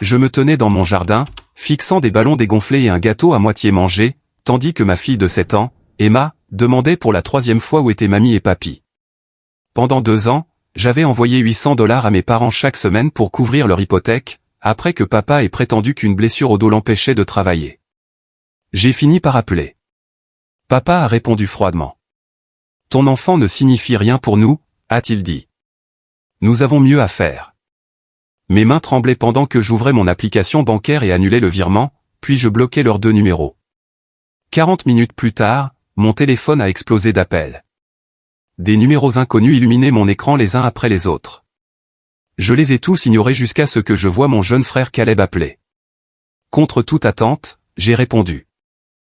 Je me tenais dans mon jardin, fixant des ballons dégonflés et un gâteau à moitié mangé, tandis que ma fille de 7 ans, Emma, demandait pour la 3e fois où étaient mamie et papy. Pendant 2 ans, j'avais envoyé $800 à mes parents chaque semaine pour couvrir leur hypothèque, après que papa ait prétendu qu'une blessure au dos l'empêchait de travailler. J'ai fini par appeler. Papa a répondu froidement. « Ton enfant ne signifie rien pour nous », a-t-il dit. « Nous avons mieux à faire. » Mes mains tremblaient pendant que j'ouvrais mon application bancaire et annulais le virement, puis je bloquais leurs 2 numéros. 40 minutes plus tard, mon téléphone a explosé d'appels. Des numéros inconnus illuminaient mon écran les uns après les autres. Je les ai tous ignorés jusqu'à ce que je voie mon jeune frère Caleb appeler. Contre toute attente, j'ai répondu.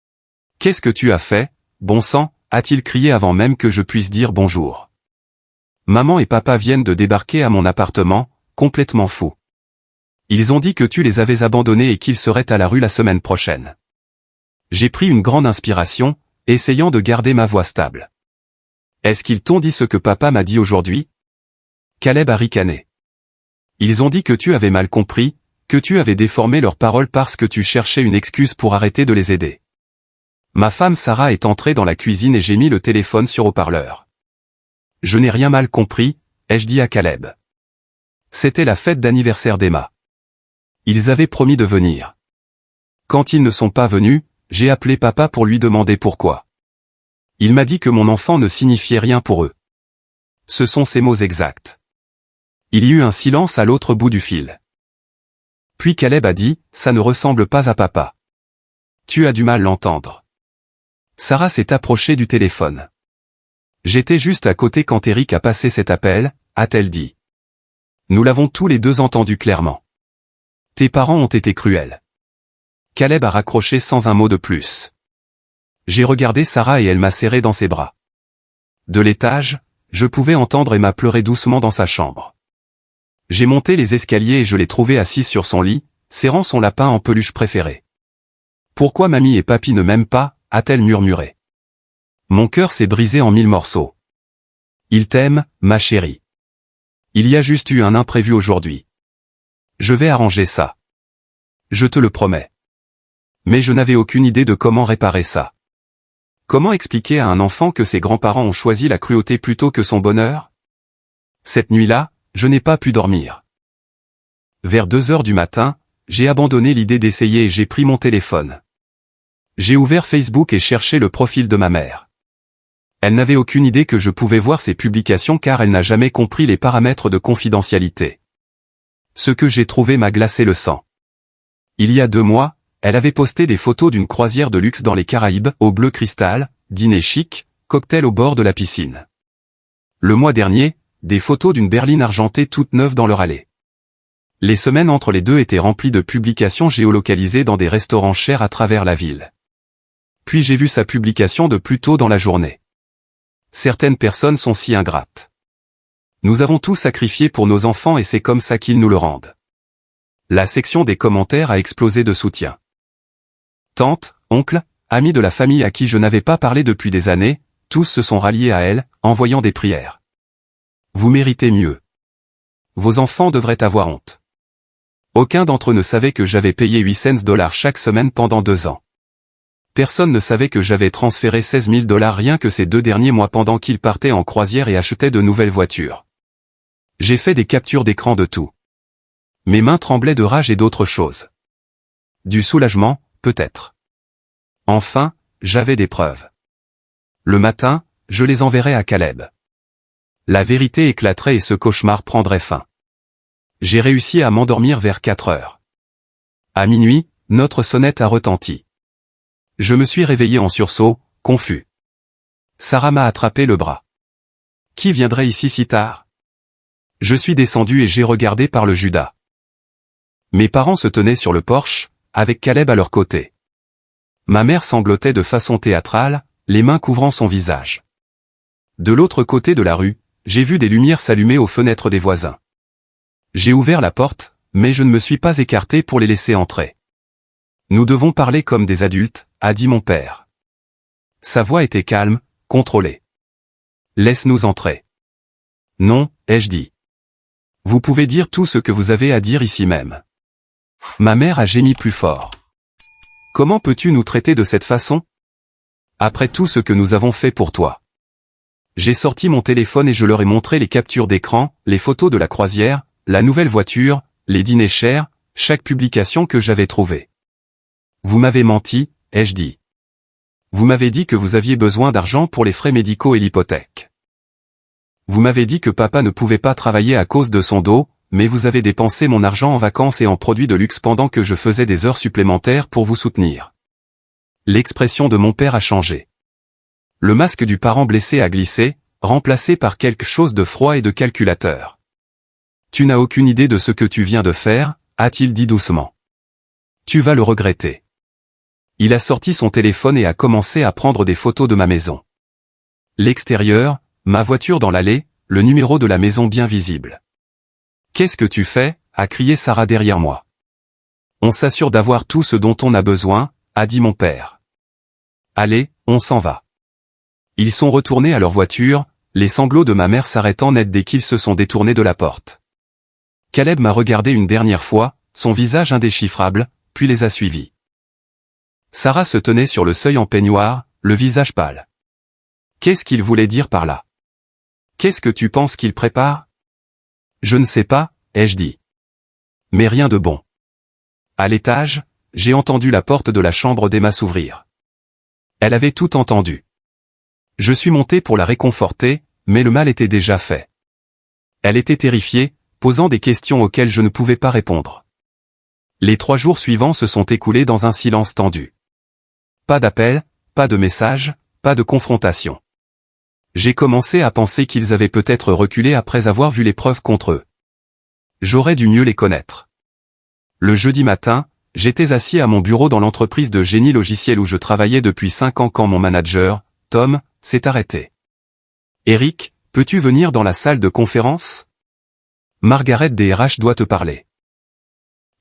« Qu'est-ce que tu as fait, bon sang ?» a-t-il crié avant même que je puisse dire bonjour. Maman et papa viennent de débarquer à mon appartement, complètement fous. Ils ont dit que tu les avais abandonnés et qu'ils seraient à la rue la semaine prochaine. J'ai pris une grande inspiration, essayant de garder ma voix stable. Est-ce qu'ils t'ont dit ce que papa m'a dit aujourd'hui? Caleb a ricané. Ils ont dit que tu avais mal compris, que tu avais déformé leurs paroles parce que tu cherchais une excuse pour arrêter de les aider. Ma femme Sarah est entrée dans la cuisine et j'ai mis le téléphone sur haut-parleur. Je n'ai rien mal compris, ai-je dit à Caleb. C'était la fête d'anniversaire d'Emma. Ils avaient promis de venir. Quand ils ne sont pas venus, j'ai appelé papa pour lui demander pourquoi. Il m'a dit que mon enfant ne signifiait rien pour eux. Ce sont ses mots exacts. Il y eut un silence à l'autre bout du fil. Puis Caleb a dit, « Ça ne ressemble pas à papa. » Tu as du mal l'entendre. Sarah s'est approchée du téléphone. J'étais juste à côté quand Eric a passé cet appel, a-t-elle dit. Nous l'avons tous les deux entendu clairement. Tes parents ont été cruels. Caleb a raccroché sans un mot de plus. J'ai regardé Sarah et elle m'a serré dans ses bras. De l'étage, je pouvais entendre Emma pleurer doucement dans sa chambre. J'ai monté les escaliers et je l'ai trouvée assise sur son lit, serrant son lapin en peluche préféré. Pourquoi mamie et papy ne m'aiment pas, a-t-elle murmuré. Mon cœur s'est brisé en 1000 morceaux. Ils t'aiment, ma chérie. Il y a juste eu un imprévu aujourd'hui. Je vais arranger ça. Je te le promets. Mais je n'avais aucune idée de comment réparer ça. Comment expliquer à un enfant que ses grands-parents ont choisi la cruauté plutôt que son bonheur? Cette nuit-là, je n'ai pas pu dormir. Vers 2 heures du matin, j'ai abandonné l'idée d'essayer et j'ai pris mon téléphone. J'ai ouvert Facebook et cherché le profil de ma mère. Elle n'avait aucune idée que je pouvais voir ses publications car elle n'a jamais compris les paramètres de confidentialité. Ce que j'ai trouvé m'a glacé le sang. Il y a 2 mois, elle avait posté des photos d'une croisière de luxe dans les Caraïbes, au bleu cristal, dîner chic, cocktail au bord de la piscine. Le mois dernier, des photos d'une berline argentée toute neuve dans leur allée. Les semaines entre les deux étaient remplies de publications géolocalisées dans des restaurants chers à travers la ville. Puis j'ai vu sa publication de plus tôt dans la journée. Certaines personnes sont si ingrates. Nous avons tout sacrifié pour nos enfants et c'est comme ça qu'ils nous le rendent. La section des commentaires a explosé de soutien. Tante, oncle, amis de la famille à qui je n'avais pas parlé depuis des années, tous se sont ralliés à elle, envoyant des prières. Vous méritez mieux. Vos enfants devraient avoir honte. Aucun d'entre eux ne savait que j'avais payé $800 chaque semaine pendant 2 ans. Personne ne savait que j'avais transféré $16 000 rien que ces 2 derniers mois pendant qu'ils partaient en croisière et achetaient de nouvelles voitures. J'ai fait des captures d'écran de tout. Mes mains tremblaient de rage et d'autres choses. Du soulagement, peut-être. Enfin, j'avais des preuves. Le matin, je les enverrai à Caleb. La vérité éclaterait et ce cauchemar prendrait fin. J'ai réussi à m'endormir vers 4 heures. À minuit, notre sonnette a retenti. Je me suis réveillé en sursaut, confus. Sarah m'a attrapé le bras. Qui viendrait ici si tard? Je suis descendu et j'ai regardé par le Judas. Mes parents se tenaient sur le porche, avec Caleb à leur côté. Ma mère sanglotait de façon théâtrale, les mains couvrant son visage. De l'autre côté de la rue, j'ai vu des lumières s'allumer aux fenêtres des voisins. J'ai ouvert la porte, mais je ne me suis pas écarté pour les laisser entrer. Nous devons parler comme des adultes, a dit mon père. Sa voix était calme, contrôlée. Laisse-nous entrer. Non, ai-je dit. Vous pouvez dire tout ce que vous avez à dire ici même. Ma mère a gémi plus fort. Comment peux-tu nous traiter de cette façon? Après tout ce que nous avons fait pour toi. J'ai sorti mon téléphone et je leur ai montré les captures d'écran, les photos de la croisière, la nouvelle voiture, les dîners chers, chaque publication que j'avais trouvée. Vous m'avez menti, ai-je dit. Vous m'avez dit que vous aviez besoin d'argent pour les frais médicaux et l'hypothèque. Vous m'avez dit que papa ne pouvait pas travailler à cause de son dos, mais vous avez dépensé mon argent en vacances et en produits de luxe pendant que je faisais des heures supplémentaires pour vous soutenir. L'expression de mon père a changé. Le masque du parent blessé a glissé, remplacé par quelque chose de froid et de calculateur. Tu n'as aucune idée de ce que tu viens de faire, a-t-il dit doucement. Tu vas le regretter. Il a sorti son téléphone et a commencé à prendre des photos de ma maison. L'extérieur, ma voiture dans l'allée, le numéro de la maison bien visible. Qu'est-ce que tu fais? A crié Sarah derrière moi. On s'assure d'avoir tout ce dont on a besoin, a dit mon père. Allez, on s'en va. Ils sont retournés à leur voiture, les sanglots de ma mère s'arrêtant net dès qu'ils se sont détournés de la porte. Caleb m'a regardé une dernière fois, son visage indéchiffrable, puis les a suivis. Sarah se tenait sur le seuil en peignoir, le visage pâle. Qu'est-ce qu'il voulait dire par là? Qu'est-ce que tu penses qu'il prépare? Je ne sais pas, ai-je dit. Mais rien de bon. À l'étage, j'ai entendu la porte de la chambre d'Emma s'ouvrir. Elle avait tout entendu. Je suis monté pour la réconforter, mais le mal était déjà fait. Elle était terrifiée, posant des questions auxquelles je ne pouvais pas répondre. Les 3 jours suivants se sont écoulés dans un silence tendu. Pas d'appel, pas de message, pas de confrontation. J'ai commencé à penser qu'ils avaient peut-être reculé après avoir vu les preuves contre eux. J'aurais dû mieux les connaître. Le jeudi matin, j'étais assis à mon bureau dans l'entreprise de génie logiciel où je travaillais depuis 5 ans quand mon manager, Tom, s'est arrêté. Eric, peux-tu venir dans la salle de conférence? Margaret des RH doit te parler.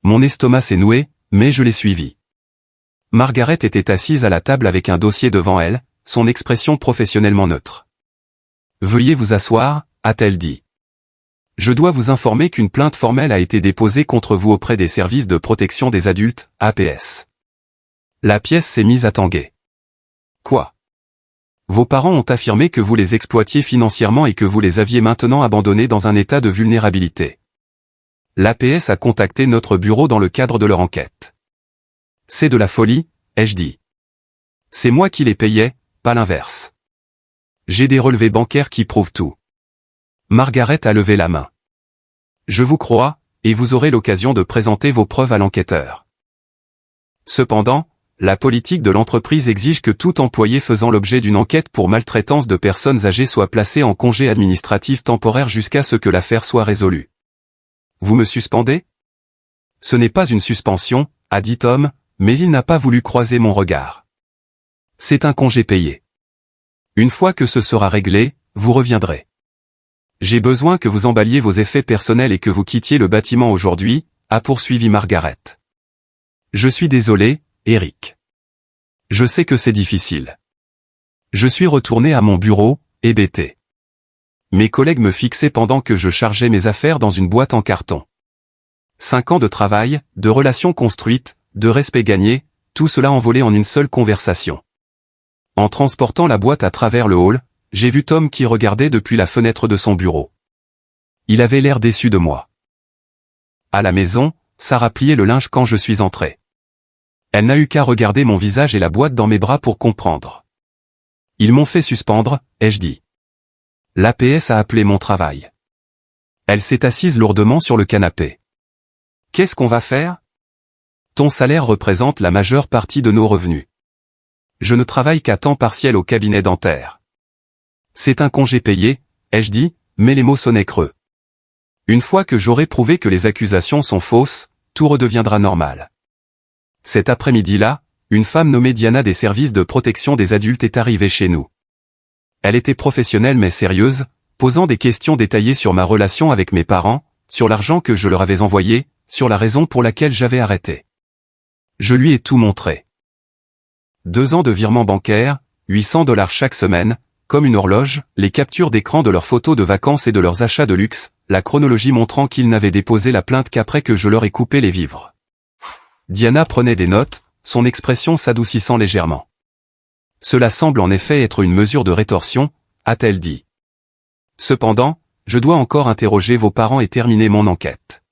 Mon estomac s'est noué, mais je l'ai suivi. Margaret était assise à la table avec un dossier devant elle, son expression professionnellement neutre. Veuillez vous asseoir, a-t-elle dit. Je dois vous informer qu'une plainte formelle a été déposée contre vous auprès des services de protection des adultes, APS. La pièce s'est mise à tanguer. Quoi? Vos parents ont affirmé que vous les exploitiez financièrement et que vous les aviez maintenant abandonnés dans un état de vulnérabilité. L'APS a contacté notre bureau dans le cadre de leur enquête. C'est de la folie, ai-je dit. C'est moi qui les payais, pas l'inverse. J'ai des relevés bancaires qui prouvent tout. Margaret a levé la main. Je vous crois, et vous aurez l'occasion de présenter vos preuves à l'enquêteur. Cependant, la politique de l'entreprise exige que tout employé faisant l'objet d'une enquête pour maltraitance de personnes âgées soit placé en congé administratif temporaire jusqu'à ce que l'affaire soit résolue. Vous me suspendez? Ce n'est pas une suspension, a dit Tom, mais il n'a pas voulu croiser mon regard. C'est un congé payé. Une fois que ce sera réglé, vous reviendrez. J'ai besoin que vous emballiez vos effets personnels et que vous quittiez le bâtiment aujourd'hui, a poursuivi Margaret. Je suis désolé, Eric. Je sais que c'est difficile. Je suis retourné à mon bureau, hébété. Mes collègues me fixaient pendant que je chargeais mes affaires dans une boîte en carton. 5 ans de travail, de relations construites, de respect gagné, tout cela envolé en une seule conversation. En transportant la boîte à travers le hall, j'ai vu Tom qui regardait depuis la fenêtre de son bureau. Il avait l'air déçu de moi. À la maison, Sarah pliait le linge quand je suis entré. Elle n'a eu qu'à regarder mon visage et la boîte dans mes bras pour comprendre. Ils m'ont fait suspendre, ai-je dit. L'APS a appelé mon travail. Elle s'est assise lourdement sur le canapé. Qu'est-ce qu'on va faire? Ton salaire représente la majeure partie de nos revenus. Je ne travaille qu'à temps partiel au cabinet dentaire. C'est un congé payé, ai-je dit, mais les mots sonnaient creux. Une fois que j'aurai prouvé que les accusations sont fausses, tout redeviendra normal. Cet après-midi-là, une femme nommée Diana des services de protection des adultes est arrivée chez nous. Elle était professionnelle mais sérieuse, posant des questions détaillées sur ma relation avec mes parents, sur l'argent que je leur avais envoyé, sur la raison pour laquelle j'avais arrêté. Je lui ai tout montré. 2 ans de virements bancaires, $800 chaque semaine, comme une horloge, les captures d'écran de leurs photos de vacances et de leurs achats de luxe, la chronologie montrant qu'ils n'avaient déposé la plainte qu'après que je leur ai coupé les vivres. Diana prenait des notes, son expression s'adoucissant légèrement. Cela semble en effet être une mesure de rétorsion, a-t-elle dit. Cependant, je dois encore interroger vos parents et terminer mon enquête.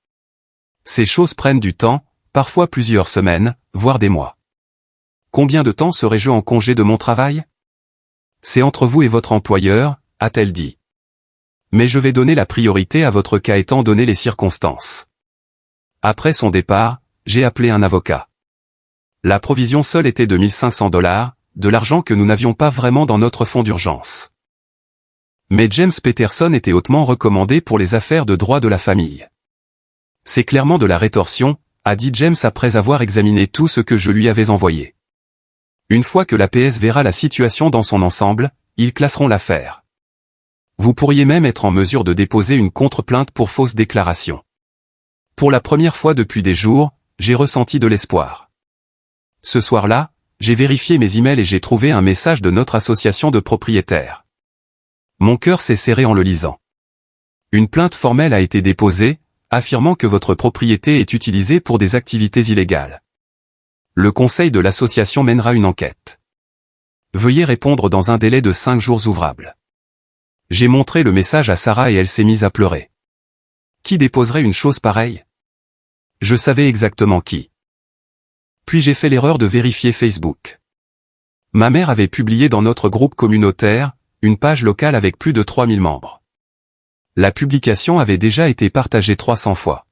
Ces choses prennent du temps, parfois plusieurs semaines, voire des mois. Combien de temps serai-je en congé de mon travail? C'est entre vous et votre employeur, a-t-elle dit. Mais je vais donner la priorité à votre cas étant donné les circonstances. Après son départ, j'ai appelé un avocat. La provision seule était de $1500, de l'argent que nous n'avions pas vraiment dans notre fonds d'urgence. Mais James Peterson était hautement recommandé pour les affaires de droit de la famille. C'est clairement de la rétorsion, a dit James après avoir examiné tout ce que je lui avais envoyé. Une fois que l'APS verra la situation dans son ensemble, ils classeront l'affaire. Vous pourriez même être en mesure de déposer une contre-plainte pour fausse déclaration. Pour la première fois depuis des jours, j'ai ressenti de l'espoir. Ce soir-là, j'ai vérifié mes emails et j'ai trouvé un message de notre association de propriétaires. Mon cœur s'est serré en le lisant. Une plainte formelle a été déposée, affirmant que votre propriété est utilisée pour des activités illégales. Le conseil de l'association mènera une enquête. Veuillez répondre dans un délai de 5 jours ouvrables. J'ai montré le message à Sarah et elle s'est mise à pleurer. Qui déposerait une chose pareille? Je savais exactement qui. Puis j'ai fait l'erreur de vérifier Facebook. Ma mère avait publié dans notre groupe communautaire, une page locale avec plus de 3000 membres. La publication avait déjà été partagée 300 fois.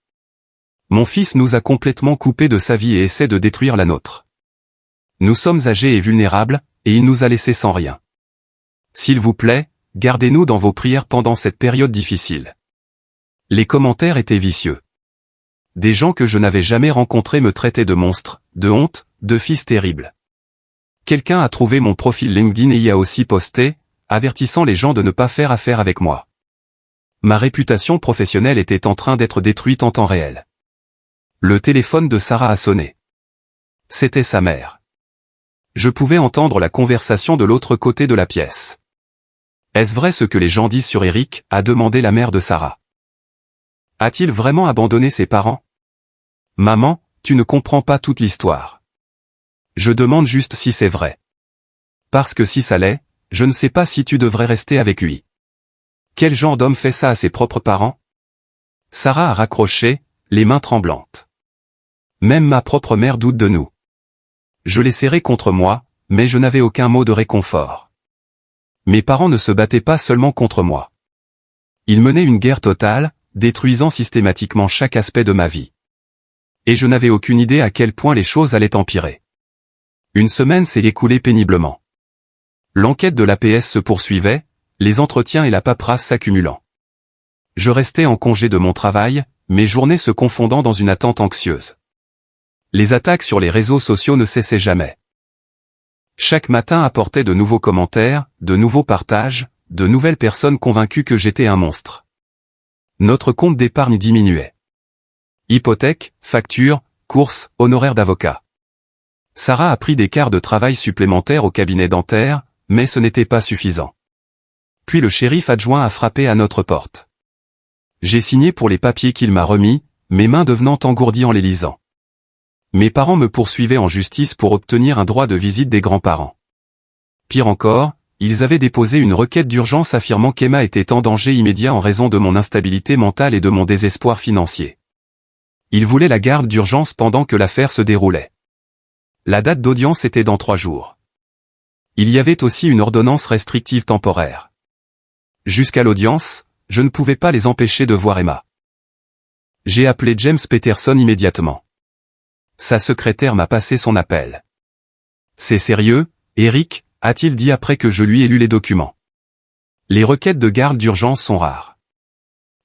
Mon fils nous a complètement coupés de sa vie et essaie de détruire la nôtre. Nous sommes âgés et vulnérables, et il nous a laissés sans rien. S'il vous plaît, gardez-nous dans vos prières pendant cette période difficile. Les commentaires étaient vicieux. Des gens que je n'avais jamais rencontrés me traitaient de monstre, de honte, de fils terrible. Quelqu'un a trouvé mon profil LinkedIn et y a aussi posté, avertissant les gens de ne pas faire affaire avec moi. Ma réputation professionnelle était en train d'être détruite en temps réel. Le téléphone de Sarah a sonné. C'était sa mère. Je pouvais entendre la conversation de l'autre côté de la pièce. Est-ce vrai ce que les gens disent sur Eric, a demandé la mère de Sarah. A-t-il vraiment abandonné ses parents? Maman, tu ne comprends pas toute l'histoire. Je demande juste si c'est vrai. Parce que si ça l'est, je ne sais pas si tu devrais rester avec lui. Quel genre d'homme fait ça à ses propres parents? Sarah a raccroché, les mains tremblantes. Même ma propre mère doute de nous. Je l'ai serré contre moi, mais je n'avais aucun mot de réconfort. Mes parents ne se battaient pas seulement contre moi. Ils menaient une guerre totale, détruisant systématiquement chaque aspect de ma vie. Et je n'avais aucune idée à quel point les choses allaient empirer. Une semaine s'est écoulée péniblement. L'enquête de l'APS se poursuivait, les entretiens et la paperasse s'accumulant. Je restais en congé de mon travail, mes journées se confondant dans une attente anxieuse. Les attaques sur les réseaux sociaux ne cessaient jamais. Chaque matin apportait de nouveaux commentaires, de nouveaux partages, de nouvelles personnes convaincues que j'étais un monstre. Notre compte d'épargne diminuait. Hypothèque, factures, courses, honoraires d'avocat. Sarah a pris des quarts de travail supplémentaires au cabinet dentaire, mais ce n'était pas suffisant. Puis le shérif adjoint a frappé à notre porte. J'ai signé pour les papiers qu'il m'a remis, mes mains devenant engourdies en les lisant. Mes parents me poursuivaient en justice pour obtenir un droit de visite des grands-parents. Pire encore, ils avaient déposé une requête d'urgence affirmant qu'Emma était en danger immédiat en raison de mon instabilité mentale et de mon désespoir financier. Ils voulaient la garde d'urgence pendant que l'affaire se déroulait. La date d'audience était dans 3 jours. Il y avait aussi une ordonnance restrictive temporaire. Jusqu'à l'audience, je ne pouvais pas les empêcher de voir Emma. J'ai appelé James Peterson immédiatement. Sa secrétaire m'a passé son appel. C'est sérieux, Eric, a-t-il dit après que je lui ai lu les documents. Les requêtes de garde d'urgence sont rares.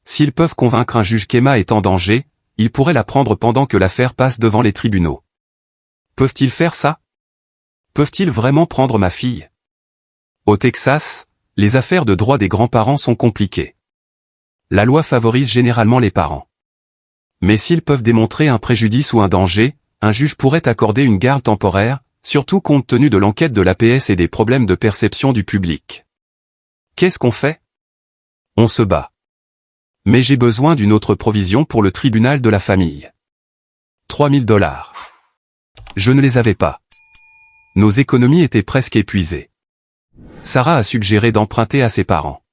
S'ils peuvent convaincre un juge qu'Emma est en danger, ils pourraient la prendre pendant que l'affaire passe devant les tribunaux. Peuvent-ils faire ça? Peuvent-ils vraiment prendre ma fille? Au Texas, les affaires de droit des grands-parents sont compliquées. La loi favorise généralement les parents. Mais s'ils peuvent démontrer un préjudice ou un danger, un juge pourrait accorder une garde temporaire, surtout compte tenu de l'enquête de l'APS et des problèmes de perception du public. Qu'est-ce qu'on fait? On se bat. Mais j'ai besoin d'une autre provision pour le tribunal de la famille. $3000. Je ne les avais pas. Nos économies étaient presque épuisées. Sarah a suggéré d'emprunter à ses parents.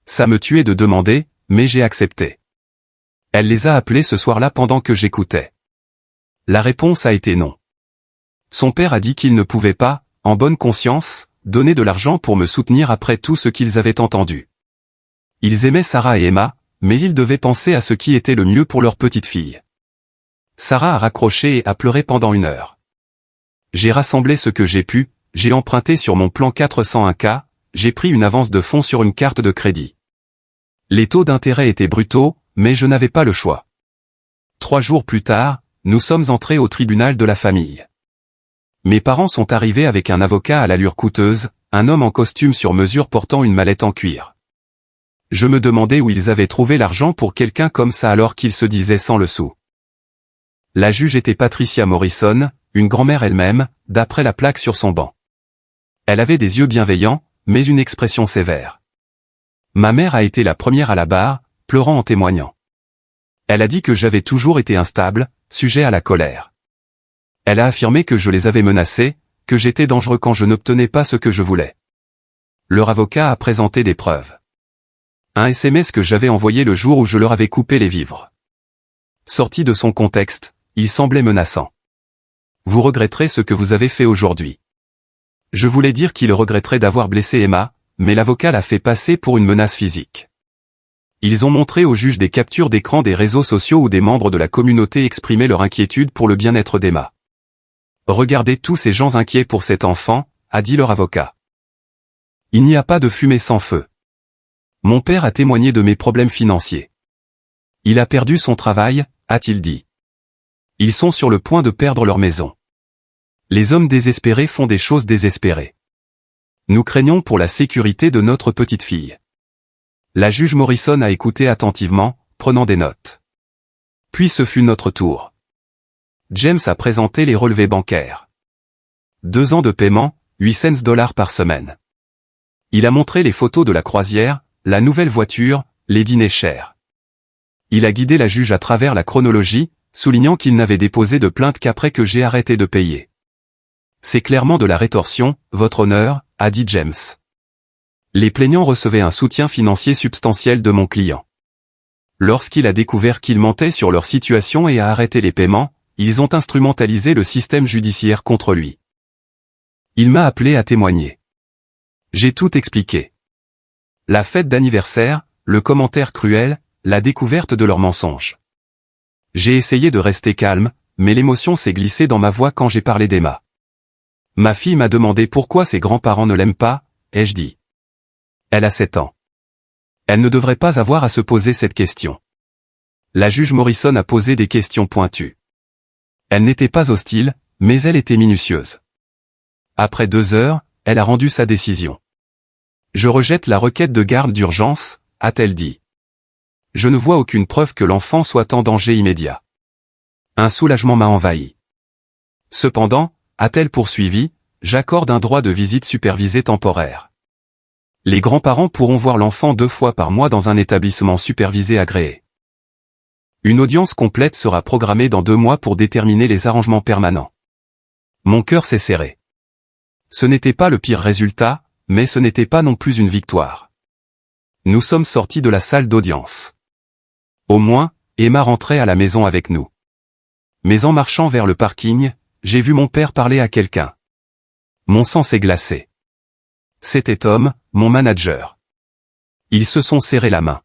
Ça me tuait de demander, mais j'ai accepté. Elle les a appelés ce soir-là pendant que j'écoutais. La réponse a été non. Son père a dit qu'il ne pouvait pas, en bonne conscience, donner de l'argent pour me soutenir après tout ce qu'ils avaient entendu. Ils aimaient Sarah et Emma, mais ils devaient penser à ce qui était le mieux pour leur petite fille. Sarah a raccroché et a pleuré pendant 1 heure. J'ai rassemblé ce que j'ai pu, j'ai emprunté sur mon plan 401K, j'ai pris une avance de fonds sur une carte de crédit. Les taux d'intérêt étaient brutaux, mais je n'avais pas le choix. 3 jours plus tard, nous sommes entrés au tribunal de la famille. Mes parents sont arrivés avec un avocat à l'allure coûteuse, un homme en costume sur mesure portant une mallette en cuir. Je me demandais où ils avaient trouvé l'argent pour quelqu'un comme ça alors qu'ils se disaient sans le sou. La juge était Patricia Morrison, une grand-mère elle-même, d'après la plaque sur son banc. Elle avait des yeux bienveillants, mais une expression sévère. Ma mère a été la première à la barre, pleurant en témoignant. Elle a dit que j'avais toujours été instable, sujet à la colère. Elle a affirmé que je les avais menacés, que j'étais dangereux quand je n'obtenais pas ce que je voulais. Leur avocat a présenté des preuves. Un SMS que j'avais envoyé le jour où je leur avais coupé les vivres. Sorti de son contexte, il semblait menaçant. Vous regretterez ce que vous avez fait aujourd'hui. Je voulais dire qu'il regretterait d'avoir blessé Emma, mais l'avocat l'a fait passer pour une menace physique. Ils ont montré au juge des captures d'écran des réseaux sociaux où des membres de la communauté exprimaient leur inquiétude pour le bien-être d'Emma. Regardez tous ces gens inquiets pour cet enfant, a dit leur avocat. Il n'y a pas de fumée sans feu. Mon père a témoigné de mes problèmes financiers. Il a perdu son travail, a-t-il dit. Ils sont sur le point de perdre leur maison. Les hommes désespérés font des choses désespérées. Nous craignons pour la sécurité de notre petite fille. La juge Morrison a écouté attentivement, prenant des notes. Puis ce fut notre tour. James a présenté les relevés bancaires. 2 ans de paiement, $800 par semaine. Il a montré les photos de la croisière, la nouvelle voiture, les dîners chers. Il a guidé la juge à travers la chronologie, soulignant qu'il n'avait déposé de plainte qu'après que j'ai arrêté de payer. C'est clairement de la rétorsion, votre honneur, a dit James. Les plaignants recevaient un soutien financier substantiel de mon client. Lorsqu'il a découvert qu'il mentait sur leur situation et a arrêté les paiements, ils ont instrumentalisé le système judiciaire contre lui. Il m'a appelé à témoigner. J'ai tout expliqué. La fête d'anniversaire, le commentaire cruel, la découverte de leurs mensonges. J'ai essayé de rester calme, mais l'émotion s'est glissée dans ma voix quand j'ai parlé d'Emma. Ma fille m'a demandé pourquoi ses grands-parents ne l'aiment pas, ai-je dit. Elle a 7 ans. Elle ne devrait pas avoir à se poser cette question. La juge Morrison a posé des questions pointues. Elle n'était pas hostile, mais elle était minutieuse. Après 2 heures, elle a rendu sa décision. Je rejette la requête de garde d'urgence, a-t-elle dit. Je ne vois aucune preuve que l'enfant soit en danger immédiat. Un soulagement m'a envahi. Cependant, a-t-elle poursuivi, j'accorde un droit de visite supervisé temporaire. Les grands-parents pourront voir l'enfant 2 fois par mois dans un établissement supervisé agréé. Une audience complète sera programmée dans 2 mois pour déterminer les arrangements permanents. Mon cœur s'est serré. Ce n'était pas le pire résultat, mais ce n'était pas non plus une victoire. Nous sommes sortis de la salle d'audience. Au moins, Emma rentrait à la maison avec nous. Mais en marchant vers le parking, j'ai vu mon père parler à quelqu'un. Mon sang s'est glacé. C'était Tom, mon manager. Ils se sont serrés la main.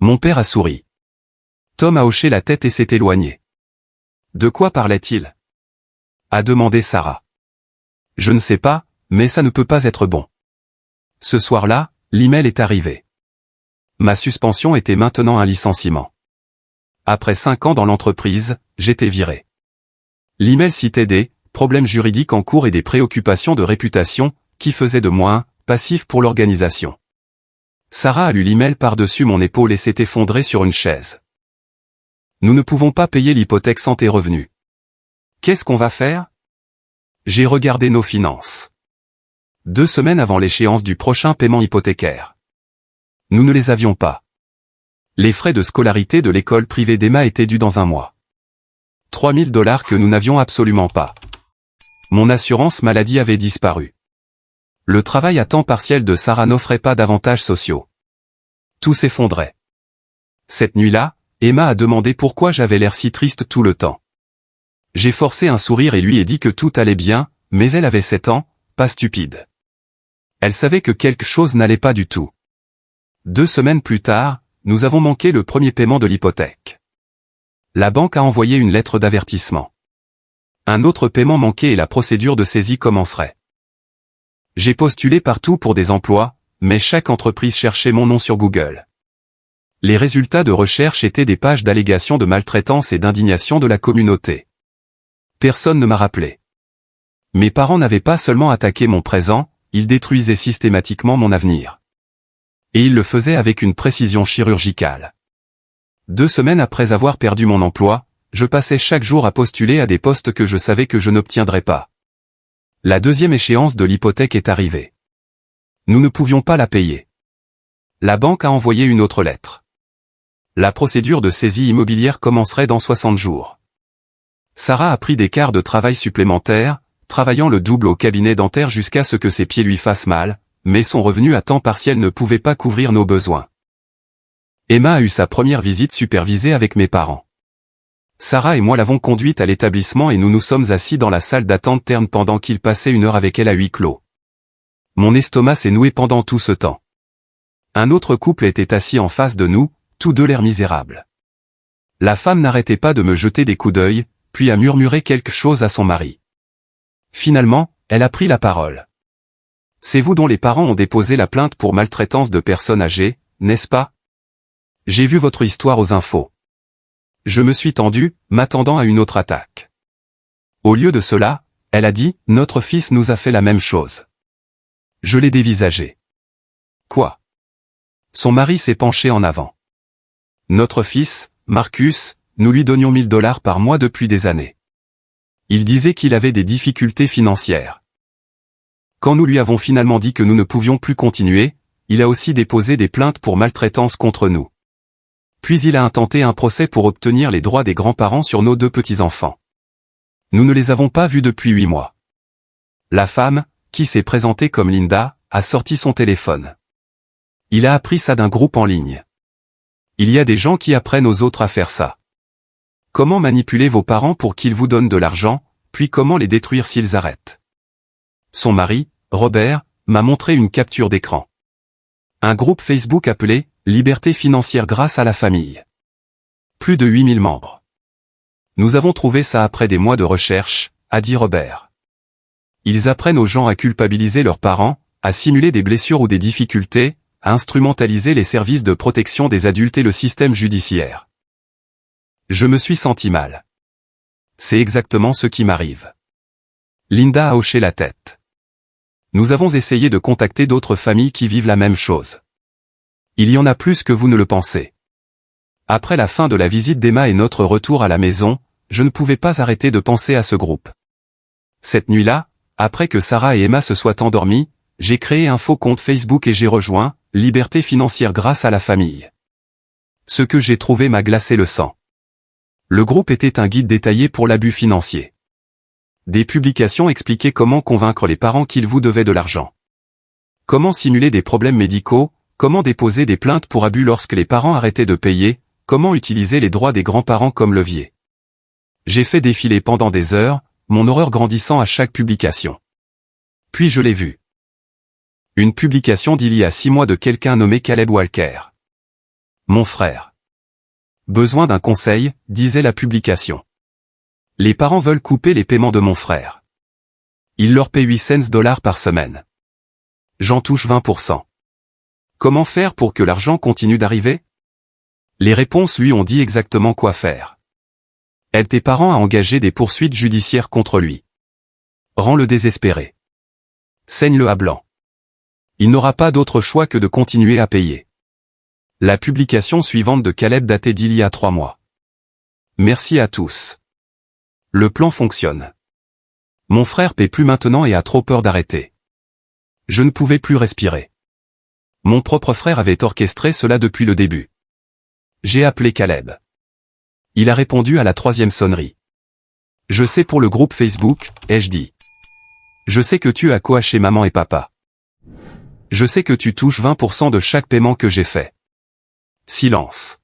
Mon père a souri. Tom a hoché la tête et s'est éloigné. De quoi parlait-il ? A demandé Sarah. Je ne sais pas, mais ça ne peut pas être bon. Ce soir-là, l'email est arrivé. Ma suspension était maintenant un licenciement. Après 5 ans dans l'entreprise, j'étais viré. L'email citait des problèmes juridiques en cours et des préoccupations de réputation, qui faisaient de moi un passif pour l'organisation. Sarah a lu l'email par-dessus mon épaule et s'est effondrée sur une chaise. Nous ne pouvons pas payer l'hypothèque santé revenu. Qu'est-ce qu'on va faire ? J'ai regardé nos finances. 2 semaines avant l'échéance du prochain paiement hypothécaire. Nous ne les avions pas. Les frais de scolarité de l'école privée d'Emma étaient dus dans 1 mois. $3000 que nous n'avions absolument pas. Mon assurance maladie avait disparu. Le travail à temps partiel de Sarah n'offrait pas d'avantages sociaux. Tout s'effondrait. Cette nuit-là, Emma a demandé pourquoi j'avais l'air si triste tout le temps. J'ai forcé un sourire et lui ai dit que tout allait bien, mais elle avait 7 ans, pas stupide. Elle savait que quelque chose n'allait pas du tout. 2 semaines plus tard, nous avons manqué le premier paiement de l'hypothèque. La banque a envoyé une lettre d'avertissement. Un autre paiement manqué et la procédure de saisie commencerait. J'ai postulé partout pour des emplois, mais chaque entreprise cherchait mon nom sur Google. Les résultats de recherche étaient des pages d'allégations de maltraitance et d'indignation de la communauté. Personne ne m'a rappelé. Mes parents n'avaient pas seulement attaqué mon présent, ils détruisaient systématiquement mon avenir. Et ils le faisaient avec une précision chirurgicale. 2 semaines après avoir perdu mon emploi, je passais chaque jour à postuler à des postes que je savais que je n'obtiendrais pas. La deuxième échéance de l'hypothèque est arrivée. Nous ne pouvions pas la payer. La banque a envoyé une autre lettre. La procédure de saisie immobilière commencerait dans 60 jours. Sarah a pris des quarts de travail supplémentaires, travaillant le double au cabinet dentaire jusqu'à ce que ses pieds lui fassent mal, mais son revenu à temps partiel ne pouvait pas couvrir nos besoins. Emma a eu sa première visite supervisée avec mes parents. Sarah et moi l'avons conduite à l'établissement et nous nous sommes assis dans la salle d'attente terne pendant qu'il passait 1 heure avec elle à huis clos. Mon estomac s'est noué pendant tout ce temps. Un autre couple était assis en face de nous, tous deux l'air misérables. La femme n'arrêtait pas de me jeter des coups d'œil, puis à murmurer quelque chose à son mari. Finalement, elle a pris la parole. C'est vous dont les parents ont déposé la plainte pour maltraitance de personnes âgées, n'est-ce pas? J'ai vu votre histoire aux infos. Je me suis tendu, m'attendant à une autre attaque. Au lieu de cela, elle a dit, notre fils nous a fait la même chose. Je l'ai dévisagé. Quoi? Son mari s'est penché en avant. Notre fils, Marcus, nous lui donnions $1000 par mois depuis des années. Il disait qu'il avait des difficultés financières. Quand nous lui avons finalement dit que nous ne pouvions plus continuer, il a aussi déposé des plaintes pour maltraitance contre nous. Puis il a intenté un procès pour obtenir les droits des grands-parents sur nos 2 petits-enfants. Nous ne les avons pas vus depuis 8 mois. La femme, qui s'est présentée comme Linda, a sorti son téléphone. Il a appris ça d'un groupe en ligne. Il y a des gens qui apprennent aux autres à faire ça. Comment manipuler vos parents pour qu'ils vous donnent de l'argent, puis comment les détruire s'ils arrêtent. Son mari, Robert, m'a montré une capture d'écran. Un groupe Facebook appelé « Liberté financière grâce à la famille ». Plus de 8000 membres. Nous avons trouvé ça après des mois de recherche, a dit Robert. Ils apprennent aux gens à culpabiliser leurs parents, à simuler des blessures ou des difficultés, à instrumentaliser les services de protection des adultes et le système judiciaire. Je me suis senti mal. C'est exactement ce qui m'arrive. Linda a hoché la tête. Nous avons essayé de contacter d'autres familles qui vivent la même chose. Il y en a plus que vous ne le pensez. Après la fin de la visite d'Emma et notre retour à la maison, je ne pouvais pas arrêter de penser à ce groupe. Cette nuit-là, après que Sarah et Emma se soient endormies, j'ai créé un faux compte Facebook et j'ai rejoint « Liberté financière grâce à la famille ». Ce que j'ai trouvé m'a glacé le sang. Le groupe était un guide détaillé pour l'abus financier. Des publications expliquaient comment convaincre les parents qu'ils vous devaient de l'argent. Comment simuler des problèmes médicaux, comment déposer des plaintes pour abus lorsque les parents arrêtaient de payer, comment utiliser les droits des grands-parents comme levier. J'ai fait défiler pendant des heures, mon horreur grandissant à chaque publication. Puis je l'ai vu. Une publication d'il y a 6 mois de quelqu'un nommé Caleb Walker. Mon frère. Besoin d'un conseil, disait la publication. Les parents veulent couper les paiements de mon frère. Il leur paie 8 cents par semaine. J'en touche 20%. Comment faire pour que l'argent continue d'arriver? Les réponses lui ont dit exactement quoi faire. Aide tes parents à engager des poursuites judiciaires contre lui. Rends-le désespéré. Saigne-le à blanc. Il n'aura pas d'autre choix que de continuer à payer. La publication suivante de Caleb datait d'il y a 3 mois. Merci à tous. Le plan fonctionne. Mon frère paie plus maintenant et a trop peur d'arrêter. Je ne pouvais plus respirer. Mon propre frère avait orchestré cela depuis le début. J'ai appelé Caleb. Il a répondu à la 3e sonnerie. Je sais pour le groupe Facebook, ai-je dit. Je sais que tu as coaché maman et papa. Je sais que tu touches 20% de chaque paiement que j'ai fait. Silence.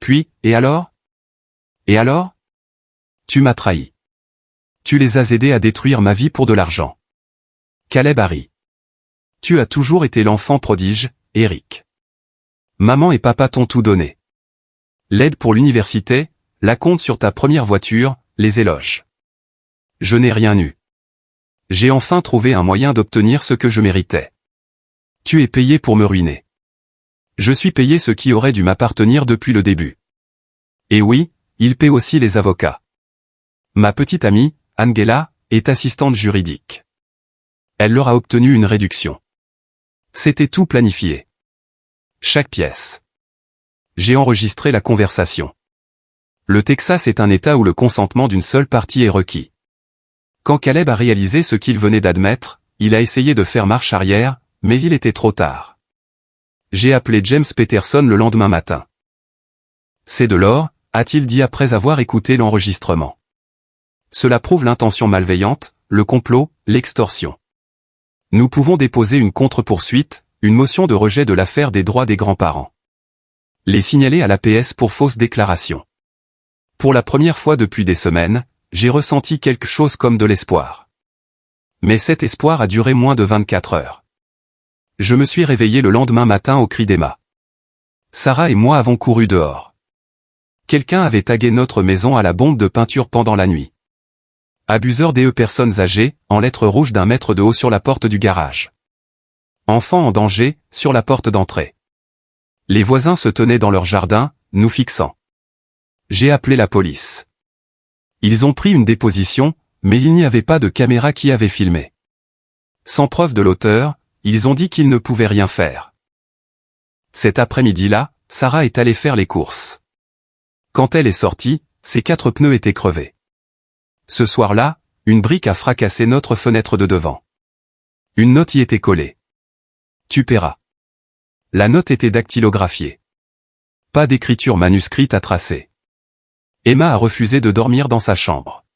Puis, et alors? Et alors? Tu m'as trahi. Tu les as aidés à détruire ma vie pour de l'argent. Caleb a ri. Tu as toujours été l'enfant prodige, Eric. Maman et papa t'ont tout donné. L'aide pour l'université, la compte sur ta première voiture, les éloges. Je n'ai rien eu. J'ai enfin trouvé un moyen d'obtenir ce que je méritais. Tu es payé pour me ruiner. Je suis payé ce qui aurait dû m'appartenir depuis le début. Et oui, il paie aussi les avocats. Ma petite amie, Angela, est assistante juridique. Elle leur a obtenu une réduction. C'était tout planifié. Chaque pièce. J'ai enregistré la conversation. Le Texas est un État où le consentement d'une seule partie est requis. Quand Caleb a réalisé ce qu'il venait d'admettre, il a essayé de faire marche arrière, mais il était trop tard. J'ai appelé James Peterson le lendemain matin. C'est de l'or, a-t-il dit après avoir écouté l'enregistrement. Cela prouve l'intention malveillante, le complot, l'extorsion. Nous pouvons déposer une contre-poursuite, une motion de rejet de l'affaire des droits des grands-parents. Les signaler à l'APS pour fausse déclaration. Pour la première fois depuis des semaines, j'ai ressenti quelque chose comme de l'espoir. Mais cet espoir a duré moins de 24 heures. Je me suis réveillé le lendemain matin au cri d'Emma. Sarah et moi avons couru dehors. Quelqu'un avait tagué notre maison à la bombe de peinture pendant la nuit. Abuseur des personnes âgées, en lettres rouges d'1 mètre de haut sur la porte du garage. Enfants en danger, sur la porte d'entrée. Les voisins se tenaient dans leur jardin, nous fixant. J'ai appelé la police. Ils ont pris une déposition, mais il n'y avait pas de caméra qui avait filmé. Sans preuve de l'auteur, ils ont dit qu'ils ne pouvaient rien faire. Cet après-midi-là, Sarah est allée faire les courses. Quand elle est sortie, ses 4 pneus étaient crevés. Ce soir-là, une brique a fracassé notre fenêtre de devant. Une note y était collée. Tu paieras. La note était dactylographiée. Pas d'écriture manuscrite à tracer. Emma a refusé de dormir dans sa chambre.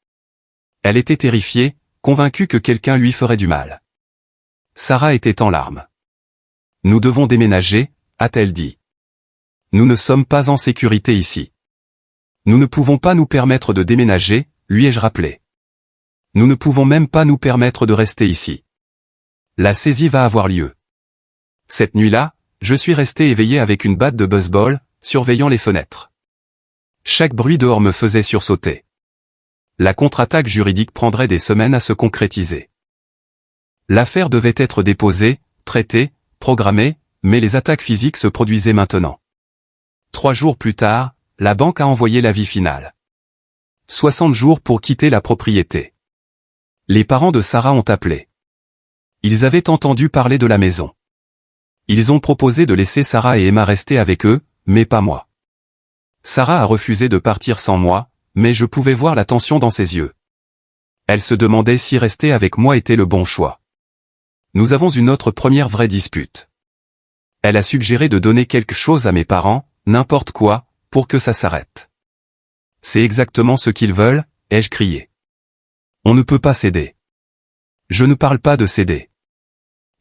Elle était terrifiée, convaincue que quelqu'un lui ferait du mal. Sarah était en larmes. Nous devons déménager, a-t-elle dit. Nous ne sommes pas en sécurité ici. Nous ne pouvons pas nous permettre de déménager, lui ai-je rappelé. Nous ne pouvons même pas nous permettre de rester ici. La saisie va avoir lieu. Cette nuit-là, je suis resté éveillé avec une batte de baseball, surveillant les fenêtres. Chaque bruit dehors me faisait sursauter. La contre-attaque juridique prendrait des semaines à se concrétiser. L'affaire devait être déposée, traitée, programmée, mais les attaques physiques se produisaient maintenant. 3 jours plus tard, la banque a envoyé l'avis final. 60 jours pour quitter la propriété. Les parents de Sarah ont appelé. Ils avaient entendu parler de la maison. Ils ont proposé de laisser Sarah et Emma rester avec eux, mais pas moi. Sarah a refusé de partir sans moi, mais je pouvais voir la tension dans ses yeux. Elle se demandait si rester avec moi était le bon choix. Nous avons une autre première vraie dispute. Elle a suggéré de donner quelque chose à mes parents, n'importe quoi, pour que ça s'arrête. C'est exactement ce qu'ils veulent, ai-je crié. On ne peut pas céder. Je ne parle pas de céder.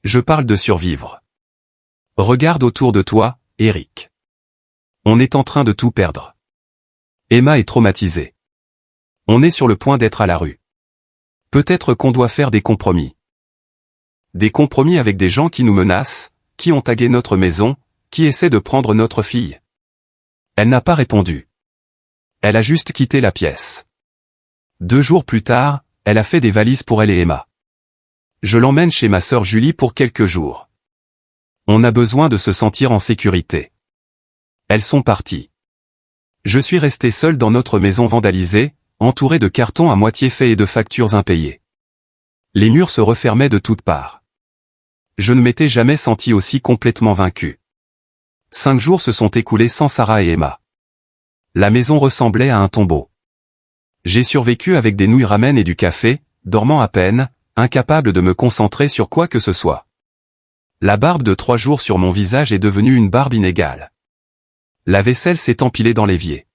Je parle de survivre. Regarde autour de toi, Eric. On est en train de tout perdre. Emma est traumatisée. On est sur le point d'être à la rue. Peut-être qu'on doit faire des compromis. Des compromis avec des gens qui nous menacent, qui ont tagué notre maison, qui essaient de prendre notre fille. Elle n'a pas répondu. Elle a juste quitté la pièce. 2 jours plus tard, elle a fait des valises pour elle et Emma. Je l'emmène chez ma sœur Julie pour quelques jours. On a besoin de se sentir en sécurité. Elles sont parties. Je suis resté seul dans notre maison vandalisée, entouré de cartons à moitié faits et de factures impayées. Les murs se refermaient de toutes parts. Je ne m'étais jamais senti aussi complètement vaincu. 5 jours se sont écoulés sans Sarah et Emma. La maison ressemblait à un tombeau. J'ai survécu avec des nouilles ramen et du café, dormant à peine, incapable de me concentrer sur quoi que ce soit. La barbe de 3 jours sur mon visage est devenue une barbe inégale. La vaisselle s'est empilée dans l'évier.